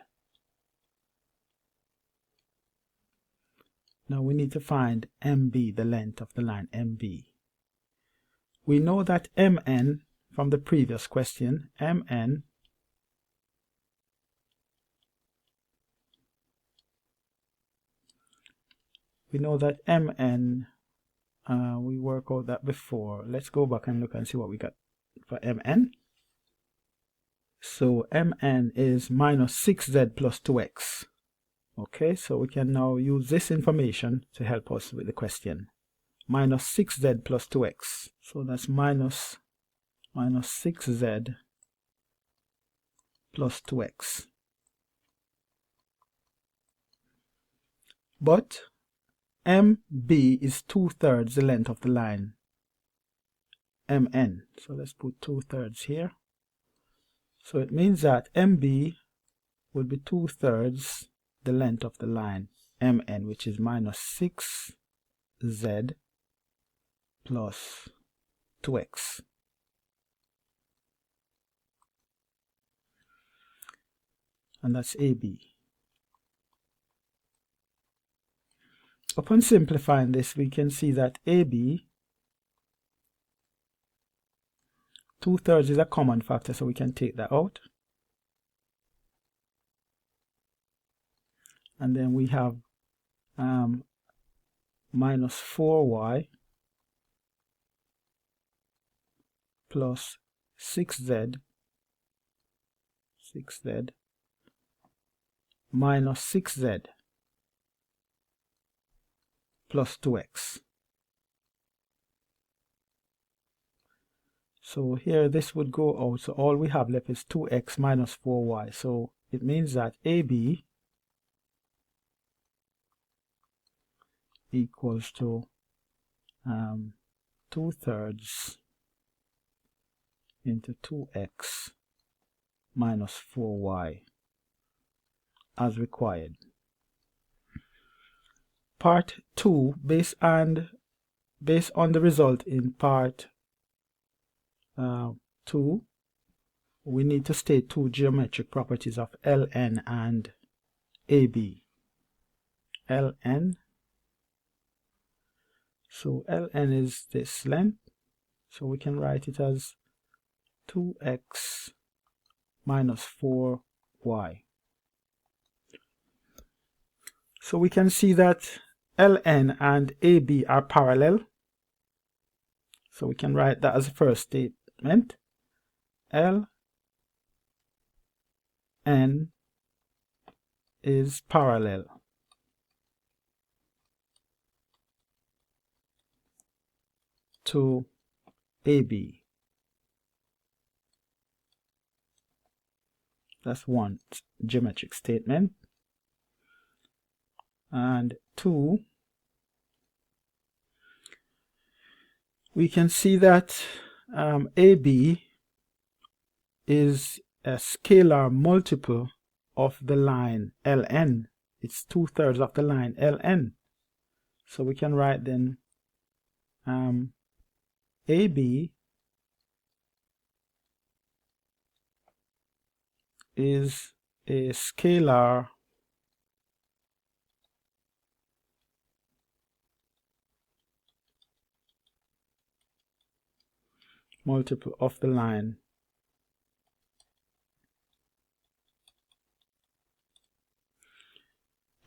Now we need to find MB, the length of the line MB. We know that MN from the previous question, MN we know that MN, we worked out that before. Let's go back and look and see what we got for MN. So MN is minus 6z plus 2x. Okay, so we can now use this information to help us with the question. Minus 6z plus 2x. So that's minus 6z plus 2x. But MB is 2/3 the length of the line MN. So let's put 2/3 here. So it means that MB will be 2/3 the length of the line MN, which is minus 6z plus 2x. And that's AB. Upon simplifying this, we can see that AB, 2/3 is a common factor, so we can take that out. And then we have minus 4y plus 6z minus 6z plus 2x. So here this would go out, so all we have left is 2x minus 4y. So it means that AB equals to 2/3 into 2x minus 4y as required. Part 2, based on the result in part 2, we need to state two geometric properties of Ln and AB. Ln, so Ln is this length, so we can write it as 2x minus 4y. So we can see that Ln and AB are parallel. So we can write that as the first statement. Ln is parallel to AB. That's one geometric statement. And 2, we can see that AB is a scalar multiple of the line Ln. It's 2/3 of the line Ln. So we can write then AB is a scalar multiple of the line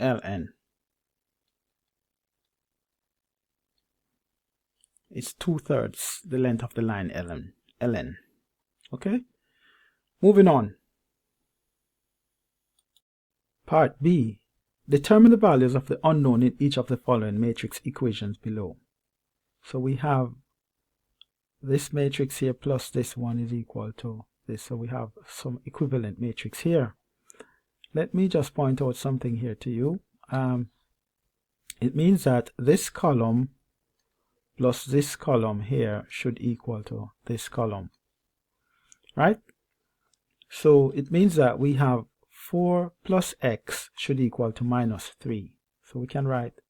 Ln. It's 2/3 the length of the line Ln. Okay, moving on. Part B. Determine the values of the unknown in each of the following matrix equations below. So we have this matrix here plus this one is equal to this. So we have some equivalent matrix here. Let me just point out something here to you. It means that this column plus this column here should equal to this column, right? So it means that we have 4 plus x should equal to minus 3. So we can write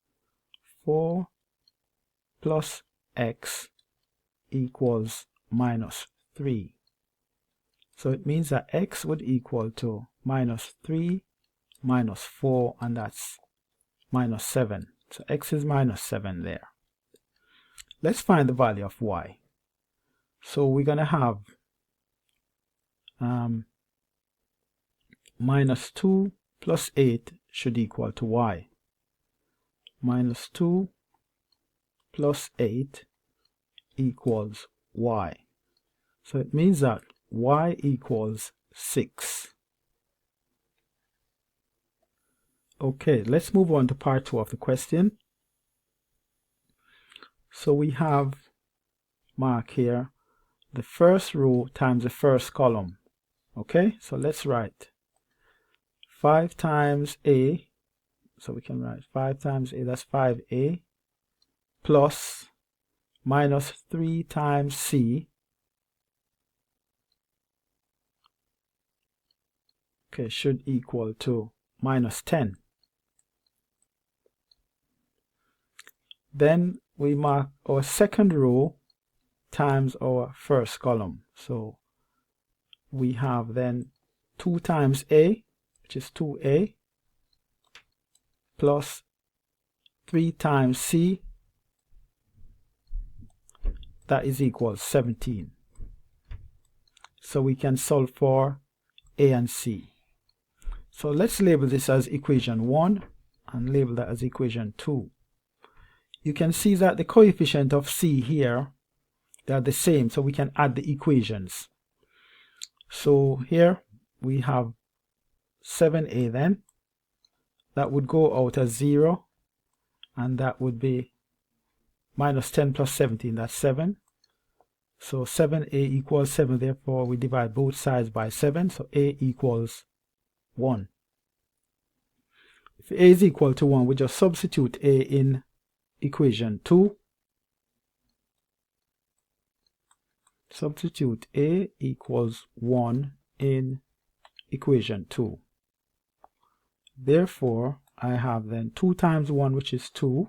4 plus x equals minus 3. So it means that x would equal to minus 3 minus 4, and that's minus 7. So x is minus 7 there. Let's find the value of y. So we're going to have minus 2 plus 8 should equal to y. Minus 2 plus 8 equals y. So it means that y equals 6. Okay, let's move on to part 2 of the question. So we have mark here the first row times the first column. Okay, so let's write 5 times a, so we can write 5 times a, that's 5a, plus minus 3 times c, okay, should equal to minus 10. Then we mark our second row times our first column. So we have then 2 times a, which is 2a, plus 3 times c, that is equal 17. So we can solve for a and c. So let's label this as equation 1 and label that as equation 2. You can see that the coefficient of c here, they are the same, so we can add the equations. So here we have 7a then. That would go out as 0, and that would be minus 10 plus 17, that's 7. So 7a equals 7, therefore we divide both sides by 7, so a equals 1. If a is equal to 1, we just substitute a in equation 2. Substitute a equals 1 in equation 2. Therefore, I have then 2 times 1, which is 2,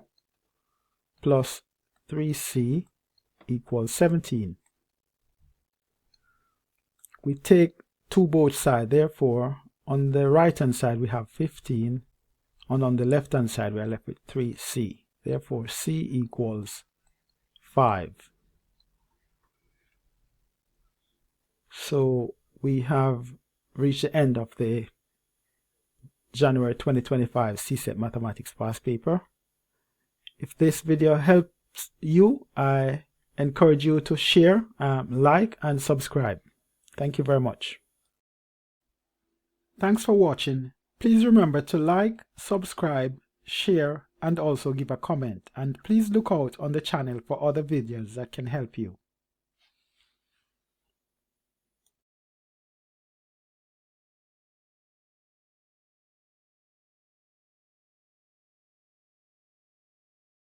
plus 3c equals 17. We take 2 both sides. Therefore, on the right hand side we have 15, and on the left hand side we are left with 3c. Therefore, c equals 5. So we have reached the end of the January 2025 CSEC Mathematics Past Paper. If this video helps you, I encourage you to share, like, and subscribe. Thank you very much. Thanks for watching. Please remember to like, subscribe, share, and also give a comment. And please look out on the channel for other videos that can help you.